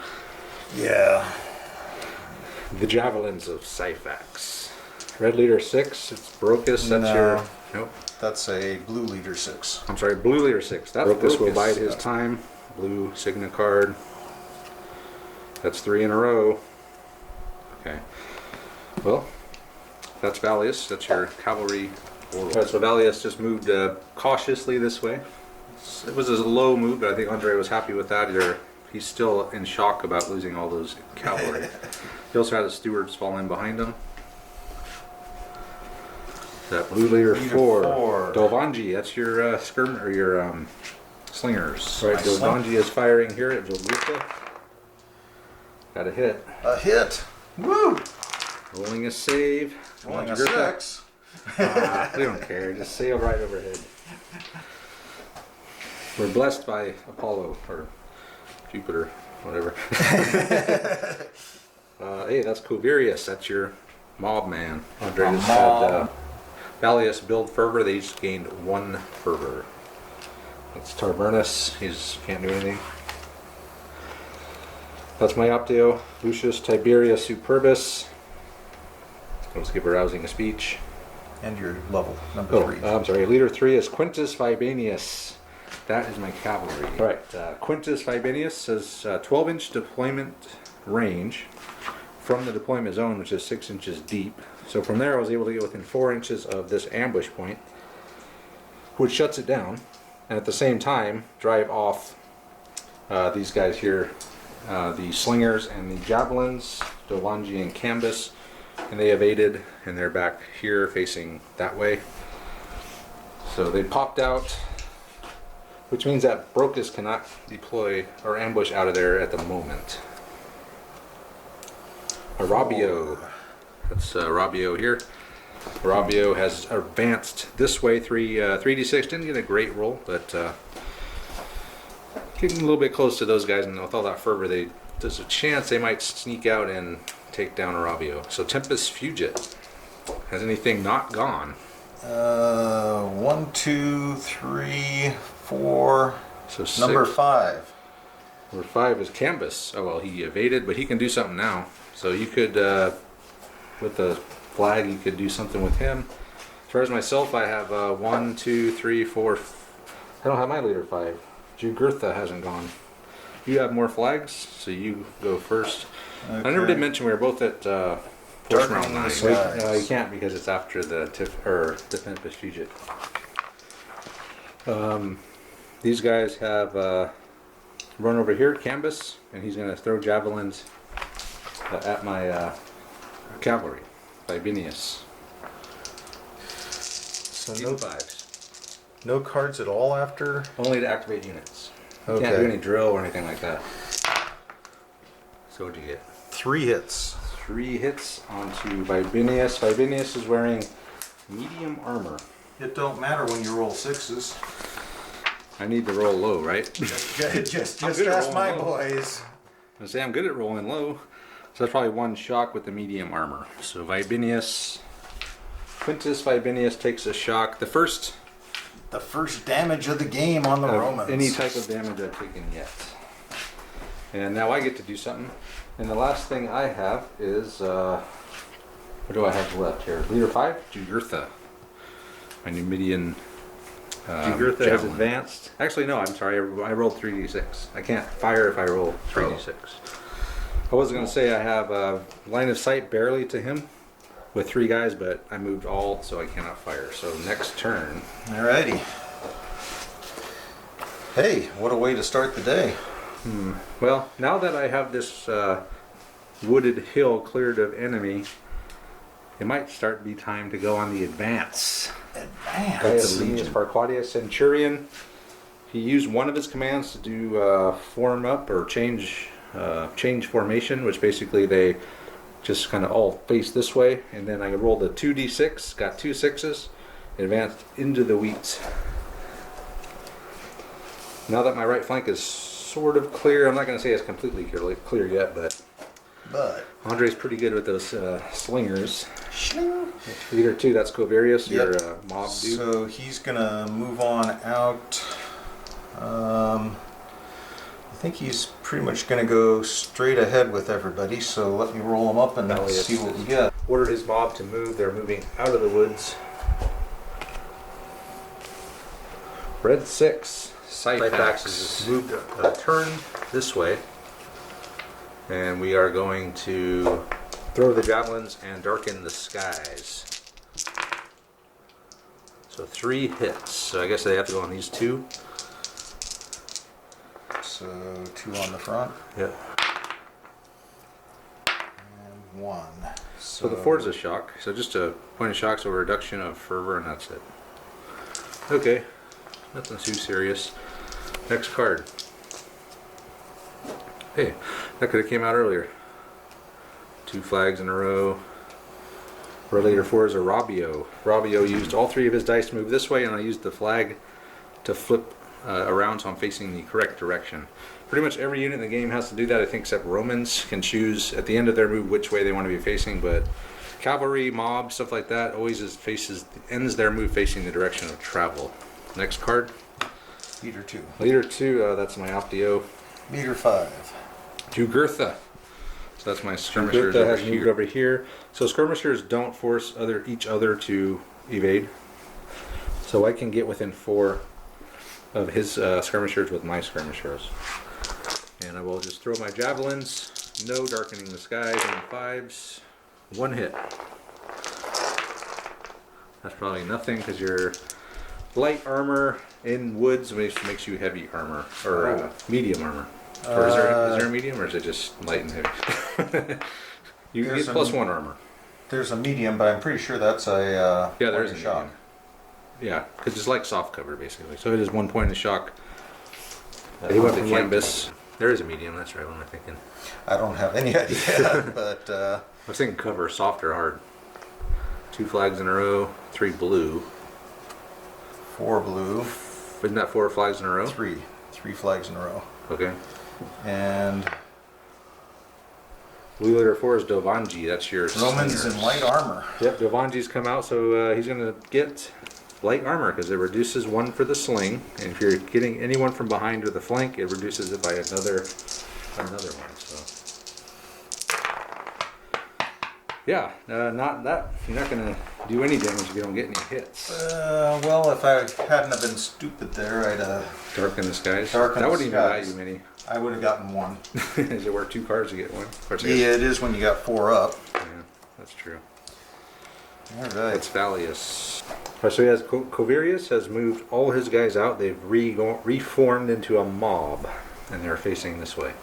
Yeah. the javelins of Syphax. Red leader 6, it's Brocus, that's No. your... Nope. That's a blue leader 6. I'm sorry, blue leader 6. That's Brocus will bide his time. Blue Signa card. That's 3 in a row. Okay. Well, that's Vallius. That's your cavalry. Alright, so Vallius just moved cautiously this way. It was a low move, but I think Andre was happy with that. He's still in shock about losing all those cavalry. He also had the stewards fall in behind him. That blue leader 4. Dolvanji, that's your your slingers. Right, Dolvanji is firing here at Jolgutha. Got a hit. A hit. Woo! Rolling a save. Rolling a Jolgutha. 6. We don't care. Just sail right overhead. We're blessed by Apollo or Jupiter, whatever. Hey, that's Covirius. That's your mob man. Andre just had Vallius build fervor. They each gained 1 fervor. That's Tarburnus. He can't do anything. That's Myoptio. Lucius Tiberius Superbus. Let's give a rousing a speech. And your level, number 3. I'm sorry. Leader 3 is Quintus Vibanius. That is my cavalry. All right. Quintus Vibanius has 12-inch deployment range from the deployment zone, which is 6 inches deep. So from there, I was able to get within 4 inches of this ambush point, which shuts it down, and at the same time, drive off these guys here, the slingers and the javelins, Dolvanji and Cambus, and they evaded, and they're back here facing that way. So they popped out, which means that Brocus cannot deploy or ambush out of there at the moment. Arabio. That's Arabio here. Arabio has advanced this way 3d6. Didn't get a great roll, but getting a little bit close to those guys, and with all that fervor, there's a chance they might sneak out and take down Arabio. So Tempest Fugit. Has anything not gone? 1, 2, 3, 4. So Number 6. 5. Number 5 is Cambus. Oh well, he evaded, but he can do something now. So you could, with the flag, you could do something with him. As far as myself, I have 1, 2, 3, 4. I don't have my leader 5. Jugurtha hasn't gone. You have more flags, so you go first. Okay. I never did mention we were both at force round 9. Skies. You can't because it's after the Tempest Fugit. These guys have run over here, Cambus, and he's going to throw javelins at my cavalry, Vibinius. So Even no, 5s. no cards at all after? Only to activate units. You Okay. can't do any drill or anything like that. So what'd you get? 3 hits. 3 hits onto Vibinius. Vibinius is wearing medium armor. It don't matter when you roll 6s. I need to roll low, right? Just I'm good at ask my rolling low. boys. I say I'm good at rolling low. So that's probably 1 shock with the medium armor. So Vibinius, Quintus Vibinius takes a shock. The first The first damage of the game on the of Romans. any type of damage I've taken yet. And now I get to do something. And the last thing I have is, what do I have left here? Leader 5, Jugurtha. My Numidian Jugurtha has advanced. Actually, no, I'm sorry. I rolled 3d6. I can't fire if I roll 3d6. I was going to say I have line of sight barely to him with 3 guys, but I moved all, so I cannot fire. So next turn. Alrighty. Hey, what a way to start the day. Well, now that I have this wooded hill cleared of enemy, it might start to be time to go on the advance. Advance. Gaius Farquadia Centurion. He used one of his commands to do form up or change formation, which basically they just kind of all face this way. And then I rolled a 2d6, got 2 6s, advanced into the wheat. Now that my right flank is sort of clear, I'm not going to say it's completely clear yet, but Andre's pretty good with those slingers. Leader 2, that's Covarius, your mob dude. So he's gonna move on out. I think he's pretty much gonna go straight ahead with everybody. So let me roll him up and Vallius see what we get. Ordered his mob to move. They're moving out of the woods. Red 6, Syphax is moved a turn this way. And we are going to throw the javelins and darken the skies. So 3 hits. So I guess they have to go on these 2. So 2 on the front Yep. and 1. So the 4 is a shock. So just a point of shock, so a reduction of fervor, and that's it. Okay. Nothing too serious. Next card. Hey, that could have came out earlier. 2 flags in a row. Leader 4 is a Robbio. Robbio used all 3 of his dice to move this way, and I used the flag to flip around so I'm facing the correct direction. Pretty much every unit in the game has to do that, I think, except Romans can choose at the end of their move which way they want to be facing, but cavalry, mob, stuff like that always ends their move facing the direction of travel. Next card. Leader 2. Leader 2, that's my Optio. Leader 5. Jugurtha. So that's my skirmishers over has here. moved Over here. So skirmishers don't force each other to evade. So I can get within 4 of his skirmishers with my skirmishers. And I will just throw my javelins. No darkening the skies on the 5s. 1 hit. That's probably nothing because you're light armor in woods makes you heavy armor or medium armor. Or is there a medium, or is it just light and heavy? You can get +1 armor. There's a medium, but I'm pretty sure that's a Yeah, there is a point of shock. medium. Yeah, because it's like soft cover basically. So it is 1 point of shock. He went to canvas. There is a medium. That's right. What am I thinking? I don't have any idea, but I was thinking cover, soft or hard. 2 flags in a row. 3 blue. 4 blue. Isn't that 4 flags in a row? 3 flags in a row. Okay. And Blue leader 4 is Dovanji. That's your Romans slingers. in light armor. Yep, Dovanji's come out, so he's going to get light armor because it reduces 1 for the sling, and if you're getting anyone from behind or the flank, it reduces it by another one. So yeah, not that you're not going to do any damage if you don't get any hits. Well, if I hadn't have been stupid there, I'd Darken the skies. Darken that the wouldn't even buy skies. you many. I would have gotten 1. Is it worth 2 cards to get 1? Of course, I Yeah, guess- it is when you got 4 up. yeah, that's true. All right. That's Vallius. So he has Covarius has moved all his guys out. They've reformed into a mob, and they're facing this way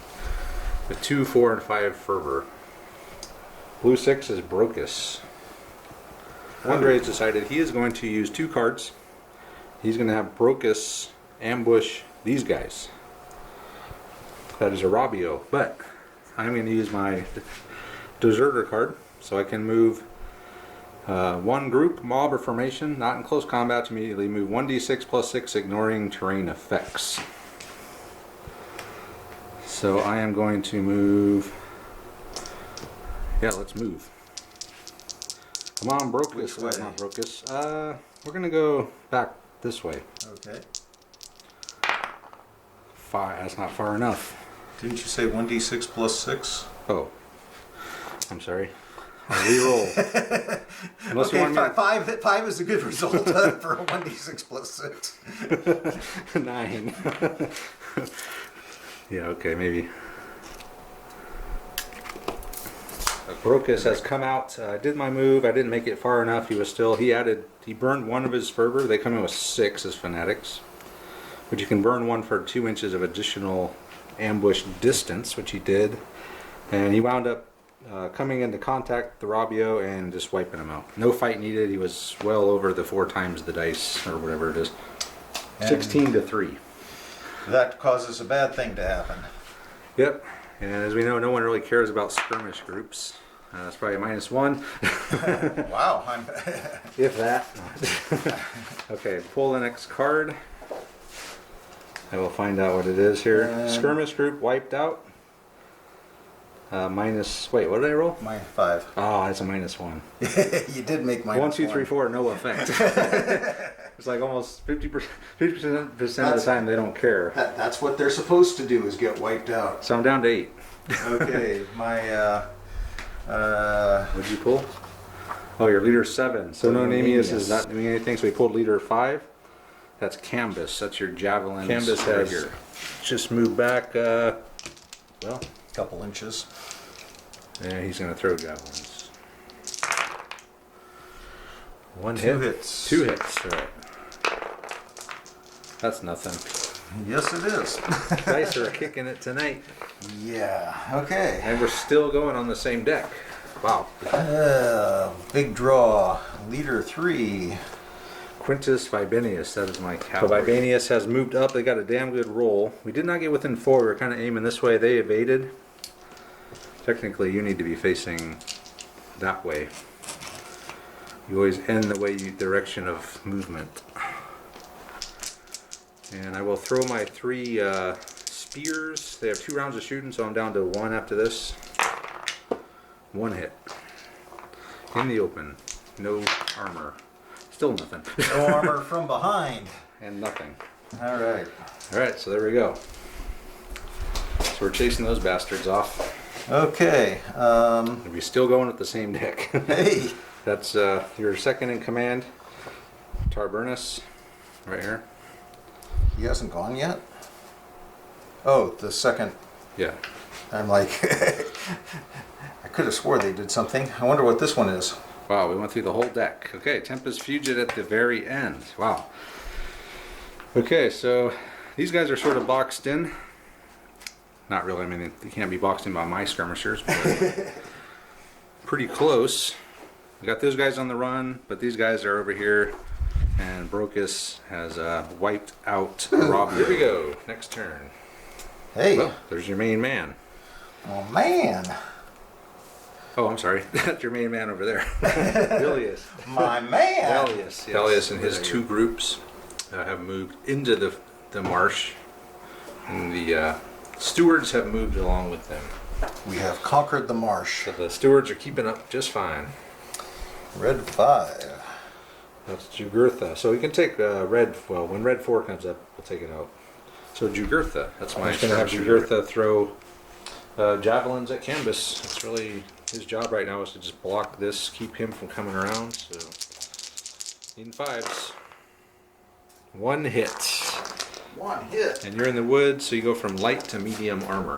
with 2, 4, and 5 fervor. Blue 6 is Brocus. Andre's decided he is going to use 2 cards. He's going to have Brocus ambush these guys. That is a Rabio, but I'm going to use my Deserter card so I can move 1 group, mob, or formation not in close combat to immediately move 1d6 plus 6, ignoring terrain effects. So I am going to move. Yeah, let's move. Come on, Brocus. Which way? Not Brocus. We're going to go back this way. Okay. 5. That's not far enough. Didn't you say 1d6 plus 6? Oh, I'm sorry. I'll re-roll. Unless you Okay, want me five is a good result for a 1d6 plus 6. to 9. Yeah, okay, maybe. Brocus has come out. I did my move. I didn't make it far enough. He burned 1 of his fervor. They come in with 6 as fanatics. But you can burn 1 for 2 inches of additional ambush distance, which he did. And he wound up coming into contact with the Rabio and just wiping him out. No fight needed. He was well over the 4 times the dice, or whatever it is. 16 to 3. That causes a bad thing to happen. Yep. And as we know, no one really cares about skirmish groups. That's probably -1. Wow. If that. Okay, pull the next card. I will find out what it is here. Skirmish group wiped out. Wait, what did I roll? My 5. Oh, it's a -1. You did make my 1, 2, 3, 4, no effect. It's like almost 50% of the time they don't care. That's what they're supposed to do, is get wiped out. So I'm down to 8. Okay, my What'd you pull? Oh, your leader 7. So no Namius is Namius. not doing anything. So we pulled leader 5. That's Canvas. That's your javelin. Canvas right has here. Just move back. Well, couple inches. yeah, he's gonna throw javelins. 1 2 hit. hits. 2 hits. All right. That's nothing. Yes, it is. Dice are kicking it tonight, Yeah. Okay. and we're still going on the same deck. Wow. Big draw. Leader 3. Quintus Vibenius, that is my cavalry. So Vibenius has moved up. They got a damn good roll. We did not get within 4. We were kind of aiming this way. They evaded. Technically, you need to be facing that way. You always end the direction of movement. And I will throw my 3 spears. They have 2 rounds of shooting, so I'm down to 1 after this. 1 hit. In the open. No armor. Still nothing. No armor from behind. And nothing. All right. Alright, so there we go. So we're chasing those bastards off. Okay. And we're still going with the same deck. Hey. That's your second in command, Tarburnus, right here. He hasn't gone yet? Oh, the second. Yeah. I'm like, I could have swore they did something. I wonder what this one is. Wow, we went through the whole deck. Okay, Tempest Fugit at the very end. Wow. Okay, so these guys are sort of boxed in. Not really, I mean, they can't be boxed in by my skirmishers, but pretty close. We got those guys on the run, but these guys are over here, and Brocus has wiped out Rob. Here we go. Next turn. Hey. Well, there's your main man. Oh, man. Oh, I'm sorry. That's your main man over there. Vallius. My man. Vallius. Yes. Vallius and his 2 groups have moved into the marsh, and the stewards have moved along with them. We have conquered the marsh. So the stewards are keeping up just fine. Red 5. That's Jugurtha. So we can take red. Well, when red 4 comes up, we'll take it out. So Jugurtha. That's my. I'm just gonna have Jugurtha throw javelins at Canvas. That's really his job right now, is to just block this, keep him from coming around. So needing 5s. 1 hit. 1 hit. And you're in the woods, so you go from light to medium armor.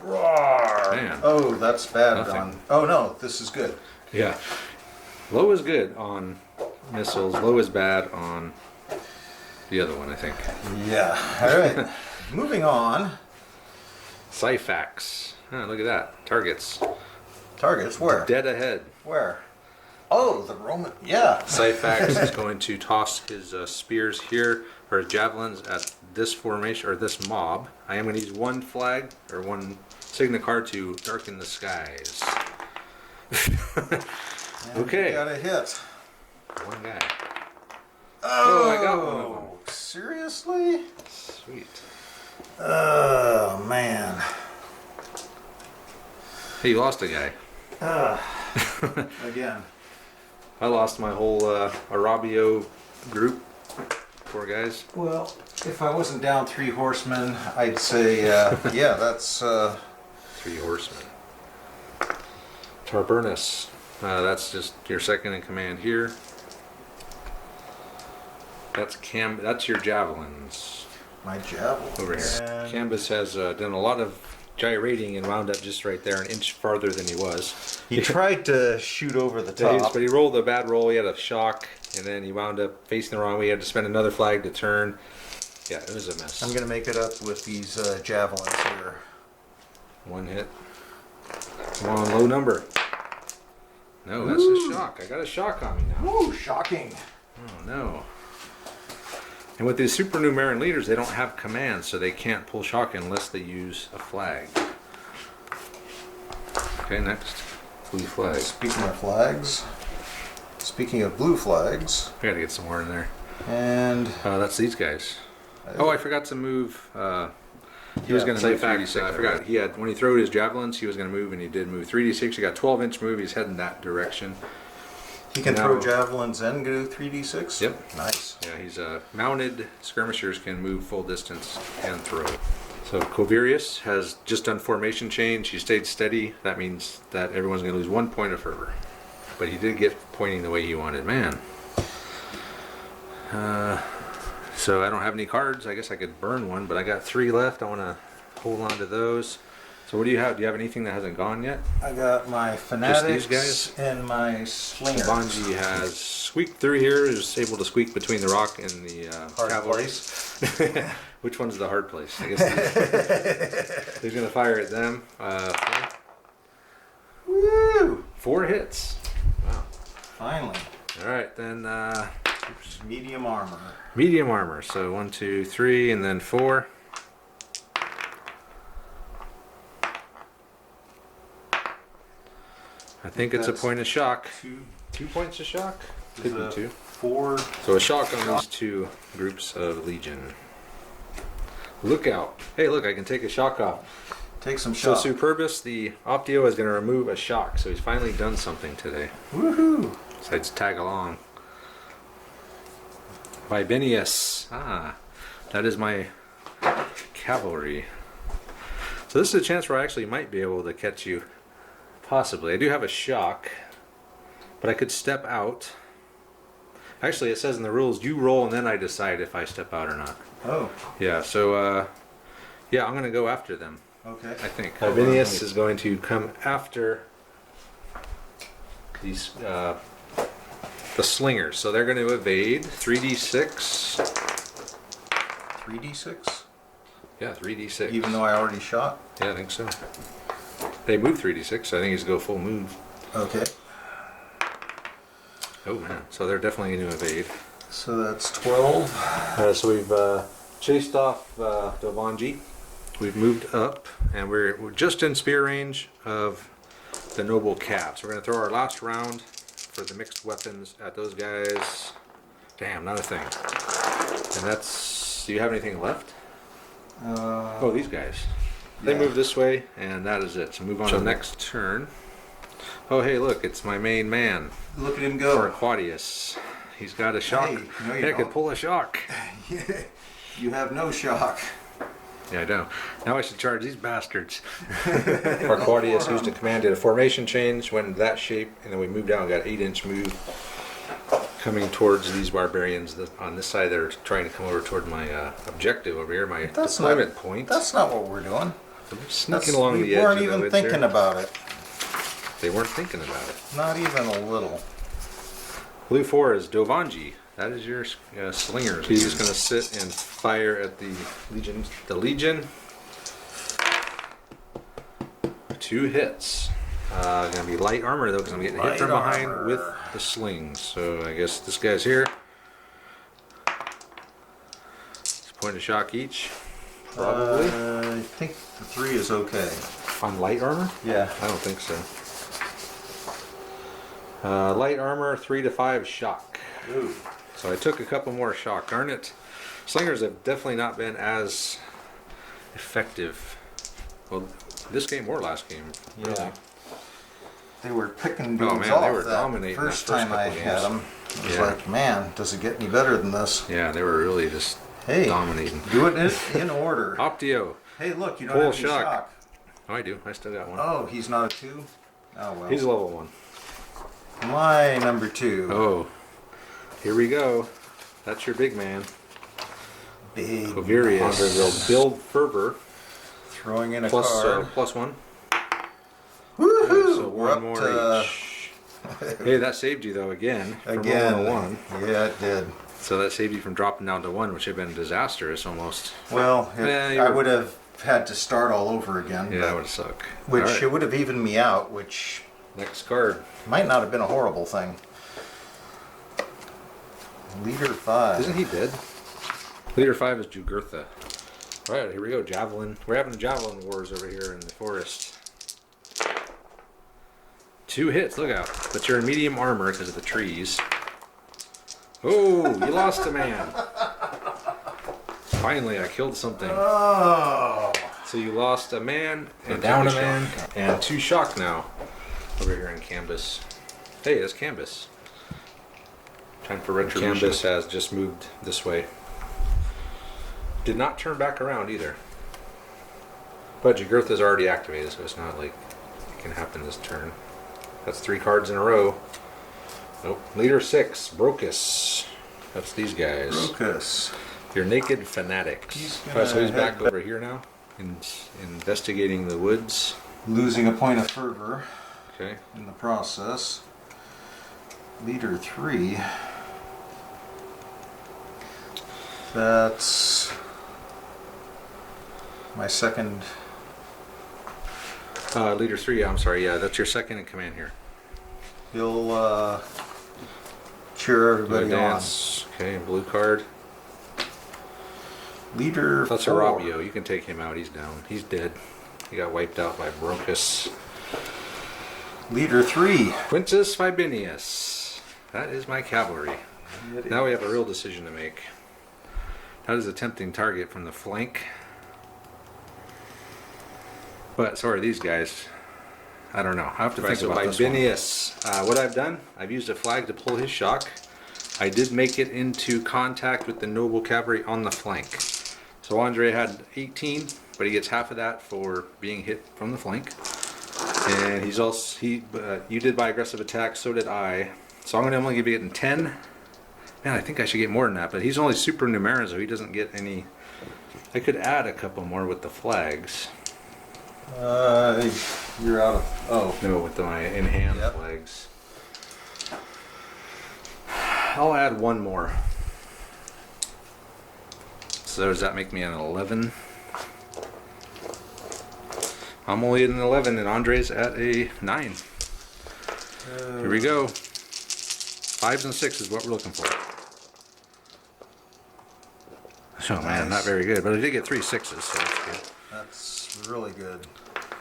Roar. Man. Oh, that's bad. Nothing. Oh no, this is good. Yeah. Low is good on missiles. Low is bad on the other one, I think. Yeah. All right. Moving on. Syphax. Look at that. Targets. Targets where? Dead ahead. Where? Oh, the Roman. Yeah. Syphax is going to toss his spears here, or his javelins at this formation, or this mob. I am going to use one flag, or one signet card to darken the skies. Okay. Got a hit. One guy. Oh, I got one of them. Seriously? Sweet. Oh, man. Hey, you lost a guy. Again. I lost my whole Arabio group. Poor guys. Well, if I wasn't down 3 horsemen, I'd say, yeah, that's... 3 horsemen. Tarburnus. That's just your second in command here. That's your javelins my javelin. over here. And Cambus has done a lot of gyrating and wound up just right there, an inch farther than he was. he tried to shoot over the Yeah, top. but he rolled a bad roll. He had a shock, and then he wound up facing the wrong way. He had to spend another flag to turn. Yeah, it was a mess. I'm going to make it up with these javelins here. One hit. Come on, low number. No, that's a shock. I got a shock on me now. Ooh, shocking. Oh no. And with these supernumerary leaders, they don't have commands, so they can't pull shock unless they use a flag. Okay, next. Blue flag. Speaking of flags, speaking of blue flags, I gotta get some more in there. and That's these guys. Oh, I forgot to move. He was Yeah, going to move Syphax, 3d6. I forgot. He had, when he threw his javelins, he was going to move, and he did move 3d6. He got 12-inch move. He's heading that direction. he can Now- throw javelins and go 3d6? Yep. Nice. Yeah, he's mounted skirmishers can move full distance and throw. So Covirius has just done formation change. He stayed steady. That means that everyone's going to lose 1 point of fervor. But he did get pointing the way he wanted. Man. So I don't have any cards. I guess I could burn one, but I got 3 left. I want to hold on to those. So what do you have? Do you have anything that hasn't gone yet? I got my fanatics guys? and my slinger. Banji has squeaked through here. Is able to squeak between the rock and the Hard cavalry. place. Which one's the hard place? I guess he's going to fire at them. Woo! 4 hits. Wow. Finally. All right, then Medium armor. medium armor. So 1, 2, 3, and then 4. I think it's a That's point of shock. 2 2 points of shock? Could be 2. 4. So a shock on these 2 groups of legion. Look out. Hey, look, I can take a shock off. Take some So shots. Superbus, the Optio, is going to remove a shock. So he's finally done something today. Woohoo! Besides tag along. Vibinius. Ah, that is my cavalry. So this is a chance where I actually might be able to catch you. Possibly. I do have a shock. But I could step out. Actually, it says in the rules, you roll and then I decide if I step out or not. Oh, Yeah, so, yeah, I'm going to go after them, okay. I think. Hold on, Vibinius let me- is going to come after these, the slingers. So they're going to evade 3d6. 3d6? Yeah, 3d6. Even though I already shot? Yeah, I think so. They move 3d6, so I think he's go full move. Okay. Oh man, so they're definitely going to evade. So that's 12. So we've chased off Dovanji. We've moved up, and we're just in spear range of the noble cav. So we're going to throw our last round for the mixed weapons at those guys. Damn, not a thing. And that's... Do you have anything left? Oh, these guys. They Yeah. move this way, and that is it. So move on to the next turn. Oh, hey, look, it's my main man, Look at him or go. Aquatius. He's got a shock. Hey, no, you Hey, I could don't. pull a shock. You have no shock. Yeah, I know. Now I should charge these bastards. Aquatius used a command, did a formation change, went into that shape, and then we moved down, got 8-inch move coming towards these barbarians that on this side. They're trying to come over toward my objective over here, my That's deployment point. That's not what we're doing. So they're sneaking along we the edge. weren't of the even woods thinking there. about it. They weren't thinking about it. Not even a little. Blue 4 is Dovanji. That is your slinger. He's just going to sit and fire at the Legion. The Legion. 2 hits. Going to be light armor though, because I'm getting hit Light from behind armor. with the slings. So I guess this guy's here. It's a point of shock each. Probably. I think the 3 is okay. On light armor? Yeah. I don't think so. Light armor, 3 to 5 shock. Ooh. So I took a couple more shock. Darn it. Slingers have definitely not been as effective. Well, this game or last game. Really. Yeah. They were picking Oh, dudes man, off they were that dominating first that first time I couple had games. them. It was Yeah. like, man, does it get any better than this? Yeah, they were really just Hey, dominating. do it in order. Optio. Hey, look, you don't Full have any shock. shock. Oh, I do. I still got one. Oh, he's not a 2? Oh, well. He's level 1. My number 2. Oh, here we go. That's your big man. Big Vallius. monster. Will build fervor. Throwing in a Plus, card. +1. Woohoo! So We're one up more to, each. Hey, that saved you though again. From again. rolling a 1. Yeah, it did. So that saved you from dropping down to 1, which would have been disastrous almost. Well, Yeah, you I were- would have had to start all over again. Yeah, but- that would suck. which All right, it would have evened me out, which next card. might not have been a horrible thing. Leader 5. Isn't he dead? Leader 5 is Jugurtha. All right, here we go. Javelin. We're having the javelin wars over here in the forest. 2 hits. Look out! But you're in medium armor because of the trees. Oh, you lost a man. Finally, I killed something. Oh! So you lost a man and And down a two man and 2 shock now over here in Canvas. Hey, that's Canvas. Time for retribution. Canvas has just moved this way. Did not turn back around either. But Jugurtha's already activated, so it's not like it can happen this turn. That's 3 cards in a row. Nope. Leader 6, Brocus. That's these guys. Lucas. Your naked fanatics. He's gonna Alright, so he's back head over here now, investigating the woods. Losing a point of fervor Okay. in the process. Leader 3. That's my second. Leader 3, I'm sorry, yeah, that's your second in command here. He'll cheer Do a everybody on. dance. Okay, blue card. Leader That's 4. Arabio. You can take him out. He's down. He's dead. He got wiped out by Brocus. Leader 3. Quintus Fibinius. That is my cavalry. Now we have a real decision to make. That is a tempting target from the flank. But, sorry, these guys, I don't know. I have to think about this one. Fibinius. What I've done, I've used a flag to pull his shock. I did make it into contact with the noble cavalry on the flank. So Andre had 18, but he gets half of that for being hit from the flank. And he's also, you did by aggressive attack, so did I. So I'm going to only be getting 10. Man, I think I should get more than that, but he's only super numerous, so he doesn't get any. I could add a couple more with the flags. You're out of. Oh. No, with my in-hand Yep. flags. I'll add one more. So does that make me an 11? I'm only at an 11 and Andre's at a 9. Here we go. 5s and 6s is what we're looking for. Oh man, not very good, but I did get 3 6s, so that's good. That's really good.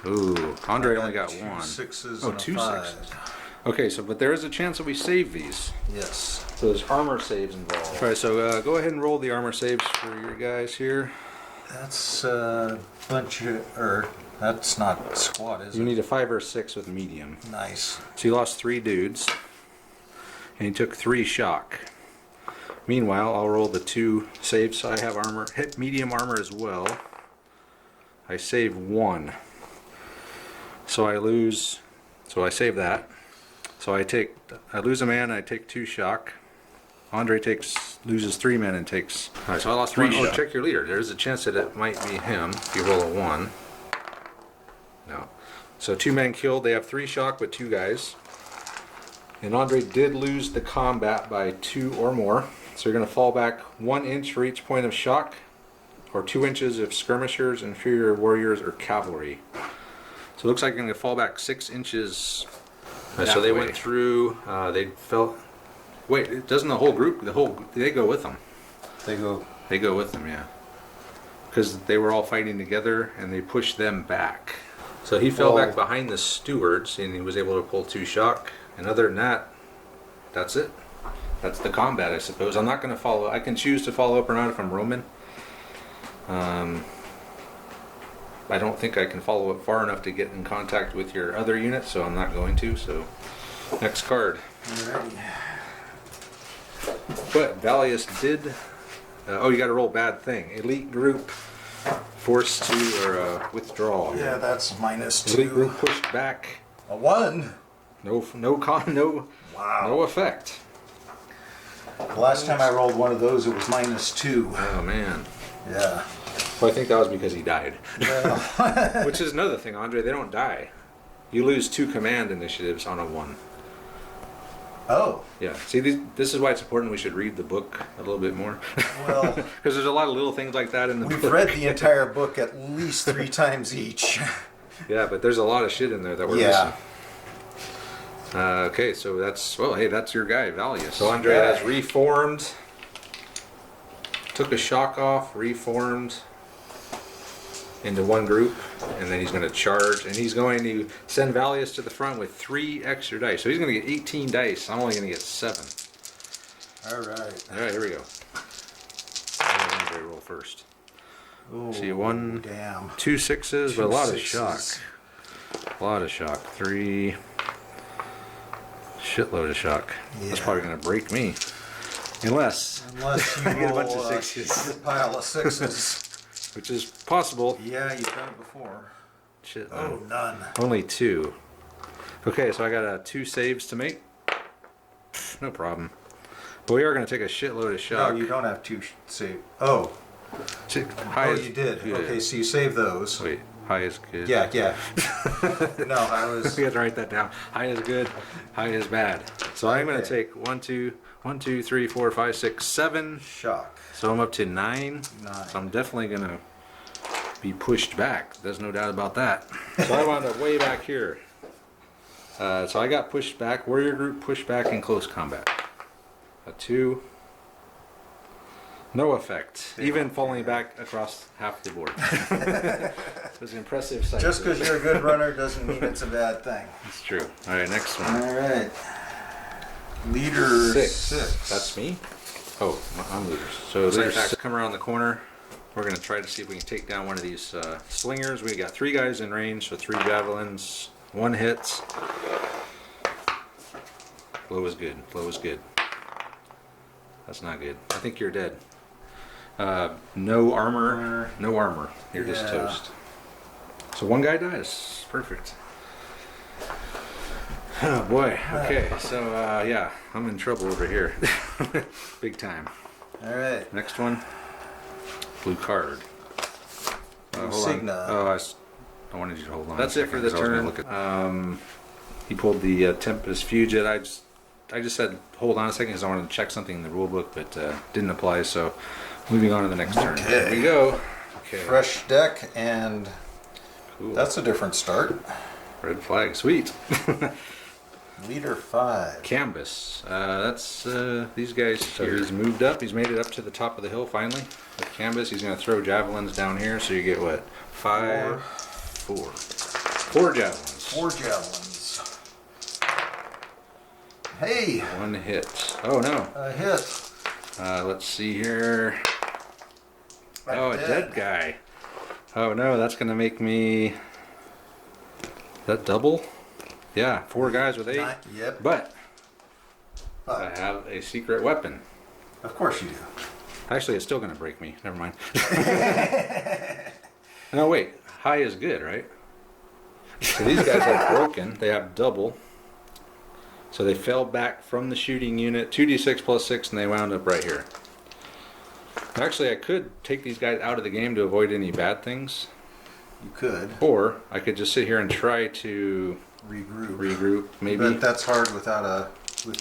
Ooh, Andre only got 2 1. 6s Oh, and a 2 5. 6s. Okay, so but there is a chance that we save these. Yes. So there's armor saves involved. All right, so go ahead and roll the armor saves for your guys here. That's a bunch of. That's not squad, is You it? need a 5 or 6 with medium. Nice. So you lost 3 dudes, and you took 3 shock. Meanwhile, I'll roll the 2 saves. So I have armor, hit medium armor as well. I save 1. So I lose. So I save that. So I lose a man. I take 2 shock. Andre loses 3 men and takes. All right, so I lost 3 shock. Check your leader. There's a chance that it might be him if you roll a 1. No. So 2 men killed. They have 3 shock with 2 guys. And Andre did lose the combat by 2 or more. So you're going to fall back 1 inch for each point of shock, or 2 inches if skirmishers, inferior warriors, or cavalry. So it looks like you're going to fall back 6 inches So they That way. went through. They felt. Wait, doesn't the whole group? They go with them. They go. They go with them, yeah. Because they were all fighting together, and they pushed them back. So he fell Well- back behind the stewards, and he was able to pull 2 shock. And other than that, that's it. That's the combat, I suppose. I'm not going to follow. I can choose to follow up or not if I'm Roman. I don't think I can follow up far enough to get in contact with your other unit, so I'm not going to. So, next card. Alrighty. But Vallius did. Oh, you got to roll bad thing. Elite group forced to or withdraw. Yeah, that's -2. Elite group pushed back. A 1. No Wow. effect. The last time I rolled one of those, it was -2. Oh man. Yeah. Well, I think that was because he died. Well, Which is another thing, Andre. They don't die. You lose 2 command initiatives on a 1. oh. Yeah. See, this is why it's important we should read the book a little bit more. Well, Because there's a lot of little things like that in the we've book. read the entire book at least 3 times each. Yeah, but there's a lot of shit in there that we're Yeah. missing. Okay, so that's, well, hey, that's your guy, Vallius. So Andre Okay. has reformed, took a shock off, reformed into one group, and then he's going to charge, and he's going to send Vallius to the front with 3 extra dice. So he's going to get 18 dice. I'm only going to get 7. All right. All right, here we go. I'll let Andre roll first. Ooh, See, 1, damn. 2 sixes, but a lot of 2 shock. sixes. A lot of shock. 3. Shitload of shock. That's Yeah. probably going to break me. Unless, Unless you I get a bunch roll of sixes. a pile of 6s. which is possible. Yeah, you've done it before. Shit, Oh, no. none. Only 2. Okay, so I got 2 saves to make. No problem. But we are going to take a shitload of shock. No, you don't have 2 save. Oh. High Oh, is you did. good. Okay, so you save those. Wait, high is good. Yeah, yeah. No, I was. We have to write that down. High is good, high is bad. So I'm going to Okay. take 1, 2, 3, 4, 5, 6, 7. Shock. So I'm up to 9. 9. So I'm definitely going to be pushed back. There's no doubt about that. So I wound up way back here. So I got pushed back. Warrior group pushed back in close combat. A 2. No effect. Even falling back across half the board. It was an impressive sight. Just because you're a good runner doesn't mean it's a bad thing. It's true. All right, next one. All right. Leader 6. That's me? Oh, I'm leaders. So leaders come around the corner. We're going to try to see if we can take down one of these slingers. We got 3 guys in range, so 3 javelins, 1 hits. Blow is good. Blow is good. That's not good. I think you're dead. No armor. No armor. You're just Yeah. toast. So 1 guy dies. Perfect. Oh boy. Okay. So yeah, I'm in trouble over here. Big time. All right. Next one. Blue card. Hold Signa. on. Oh, I wanted you to hold on. That's a it for second, this 'cause I was gonna turn. Look at, he pulled the Tempest Fugit. I just said hold on a second because I wanted to check something in the rule book, but didn't apply. So moving on to the next turn. Here we go. Okay. Fresh deck, and Cool. that's a different start. Red flag. Sweet. Leader 5. Canvas. That's these guys. So he's moved up. He's made it up to the top of the hill finally. With Canvas, he's going to throw javelins down here. So you get what? 5, 4. 4 javelins. 4 javelins. Hey, 1 hit. Oh no. a hit. Let's see here. Oh, a dead guy. Oh no, that's going to make me. Is that double? Yeah, 4 guys with 8. Yep. But I But, have a secret weapon. of course you do. Actually, it's still going to break me. Never mind. No, wait. High is good, right? So these guys are broken. They have double. So they fell back from the shooting unit. 2d6 plus 6, and they wound up right here. Actually, I could take these guys out of the game to avoid any bad things. You could Or I could just sit here and try to regroup. maybe. But that's hard with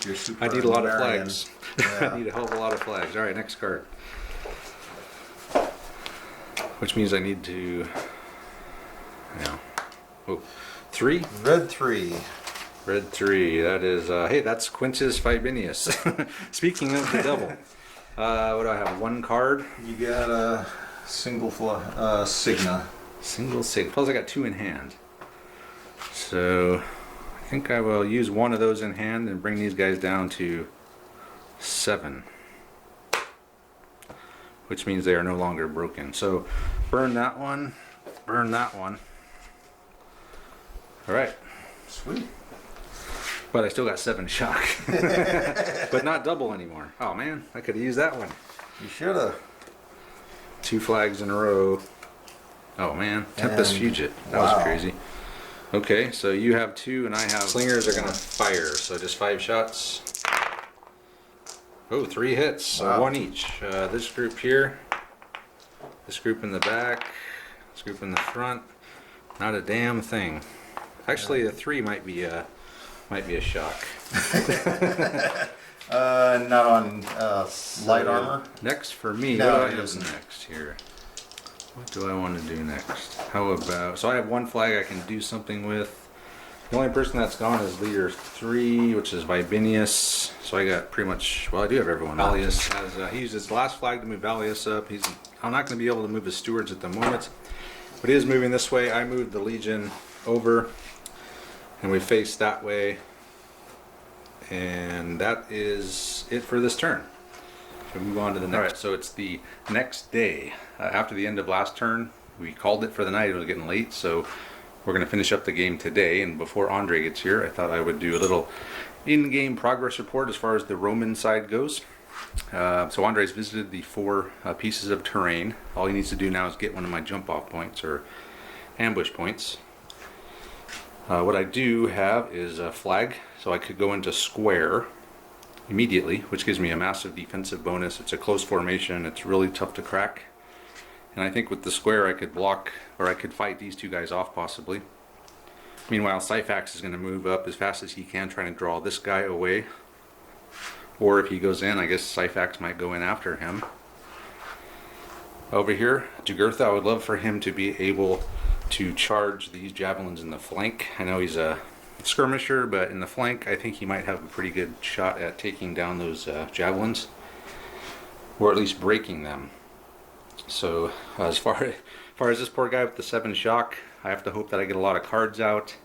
your super. I need a lot of Marion. flags. Yeah. I need a hell of a lot of flags. All right, next card. Which means I need to. Yeah. Oh, 3. Red 3. Red 3. That is, hey, that's Quintus Fibinius. Speaking of the devil, what do I have? One card? You got a single Signa. Single sig. Plus, I got 2 in hand. So, I think I will use one of those in hand and bring these guys down to 7. Which means they are no longer broken. So, burn that one. Burn that one. Alright. Sweet. But I still got 7 shock. But not double anymore. Oh man, I could have used that one. You should have. 2 flags in a row. Oh man, Tempest And- Fugit. That wow. was crazy. Okay, so you have 2 and I have... Slingers are gonna fire, so just 5 shots. Oh, 3 hits, so Wow. 1 each. This group here, this group in the back, this group in the front. Not a damn thing. Actually, the 3 might be a shock. Not on light armor. Next for me, No, what do I it have isn't. next here? What do I want to do next? How about, so I have 1 flag I can do something with. The only person that's gone is leader 3, which is Vibinius. So I got pretty much, well, I do have everyone. Vallius has, he used his last flag to move Vallius up. I'm not going to be able to move his stewards at the moment, but he is moving this way. I moved the Legion over, and we face that way. And that is it for this turn. So move on to the next. Alright, so it's the next day. After the end of last turn, we called it for the night. It was getting late, so we're going to finish up the game today. And before Andre gets here, I thought I would do a little in-game progress report as far as the Roman side goes. So Andre's visited the 4 pieces of terrain. All he needs to do now is get one of my jump-off points or ambush points. What I do have is a flag, so I could go into square immediately, which gives me a massive defensive bonus. It's a close formation. It's really tough to crack. And I think with the square I could block, or I could fight these 2 guys off possibly. Meanwhile, Syphax is going to move up as fast as he can, trying to draw this guy away. Or if he goes in, I guess Syphax might go in after him. Over here, Jugurtha, I would love for him to be able to charge these javelins in the flank. I know he's a skirmisher, but in the flank I think he might have a pretty good shot at taking down those javelins, or at least breaking them. So as far as this poor guy with the 7 shock, I have to hope that I get a lot of cards out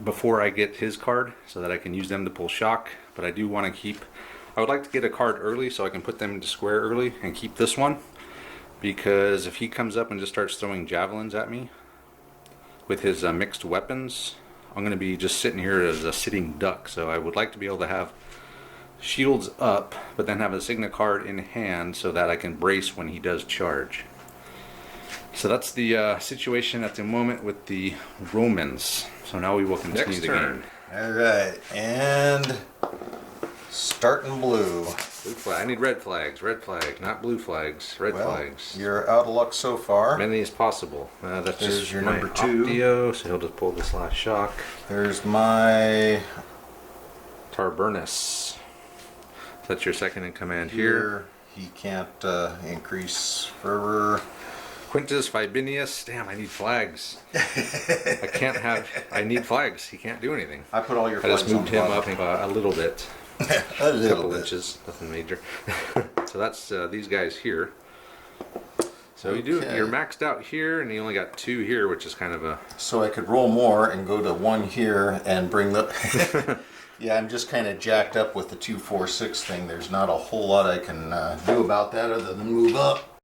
before I get his card so that I can use them to pull shock. But I do want to keep, I would like to get a card early so I can put them into square early and keep this one, because if he comes up and just starts throwing javelins at me with his mixed weapons, I'm going to be just sitting here as a sitting duck. So I would like to be able to have shields up, but then have a Signa card in hand so that I can brace when he does charge. So that's the situation at the moment with the Romans. So now we will continue the game. Alright, and starting blue. Blue flag. I need red flags, not blue flags, red Well, flags. you're out of luck so far. Many as possible. That's There's just your my number 2. Optio, so he'll just pull this last shock. There's my Tarburnus. That's your second in command here. here. He can't increase fervor. Quintus Fibinius. Damn, I need flags. I can't have. I need flags. He can't do anything. I put all your I flags just moved him on the up a little bit. bottom. a A little couple bit. inches. Nothing major. So that's these guys here. So you do. Okay. You're maxed out here, and you only got 2 here, which is kind of a. So I could roll more and go to 1 here and bring the... Yeah, I'm just kind of jacked up with the 2, 4, 6 thing. There's not a whole lot I can do about that other than move up.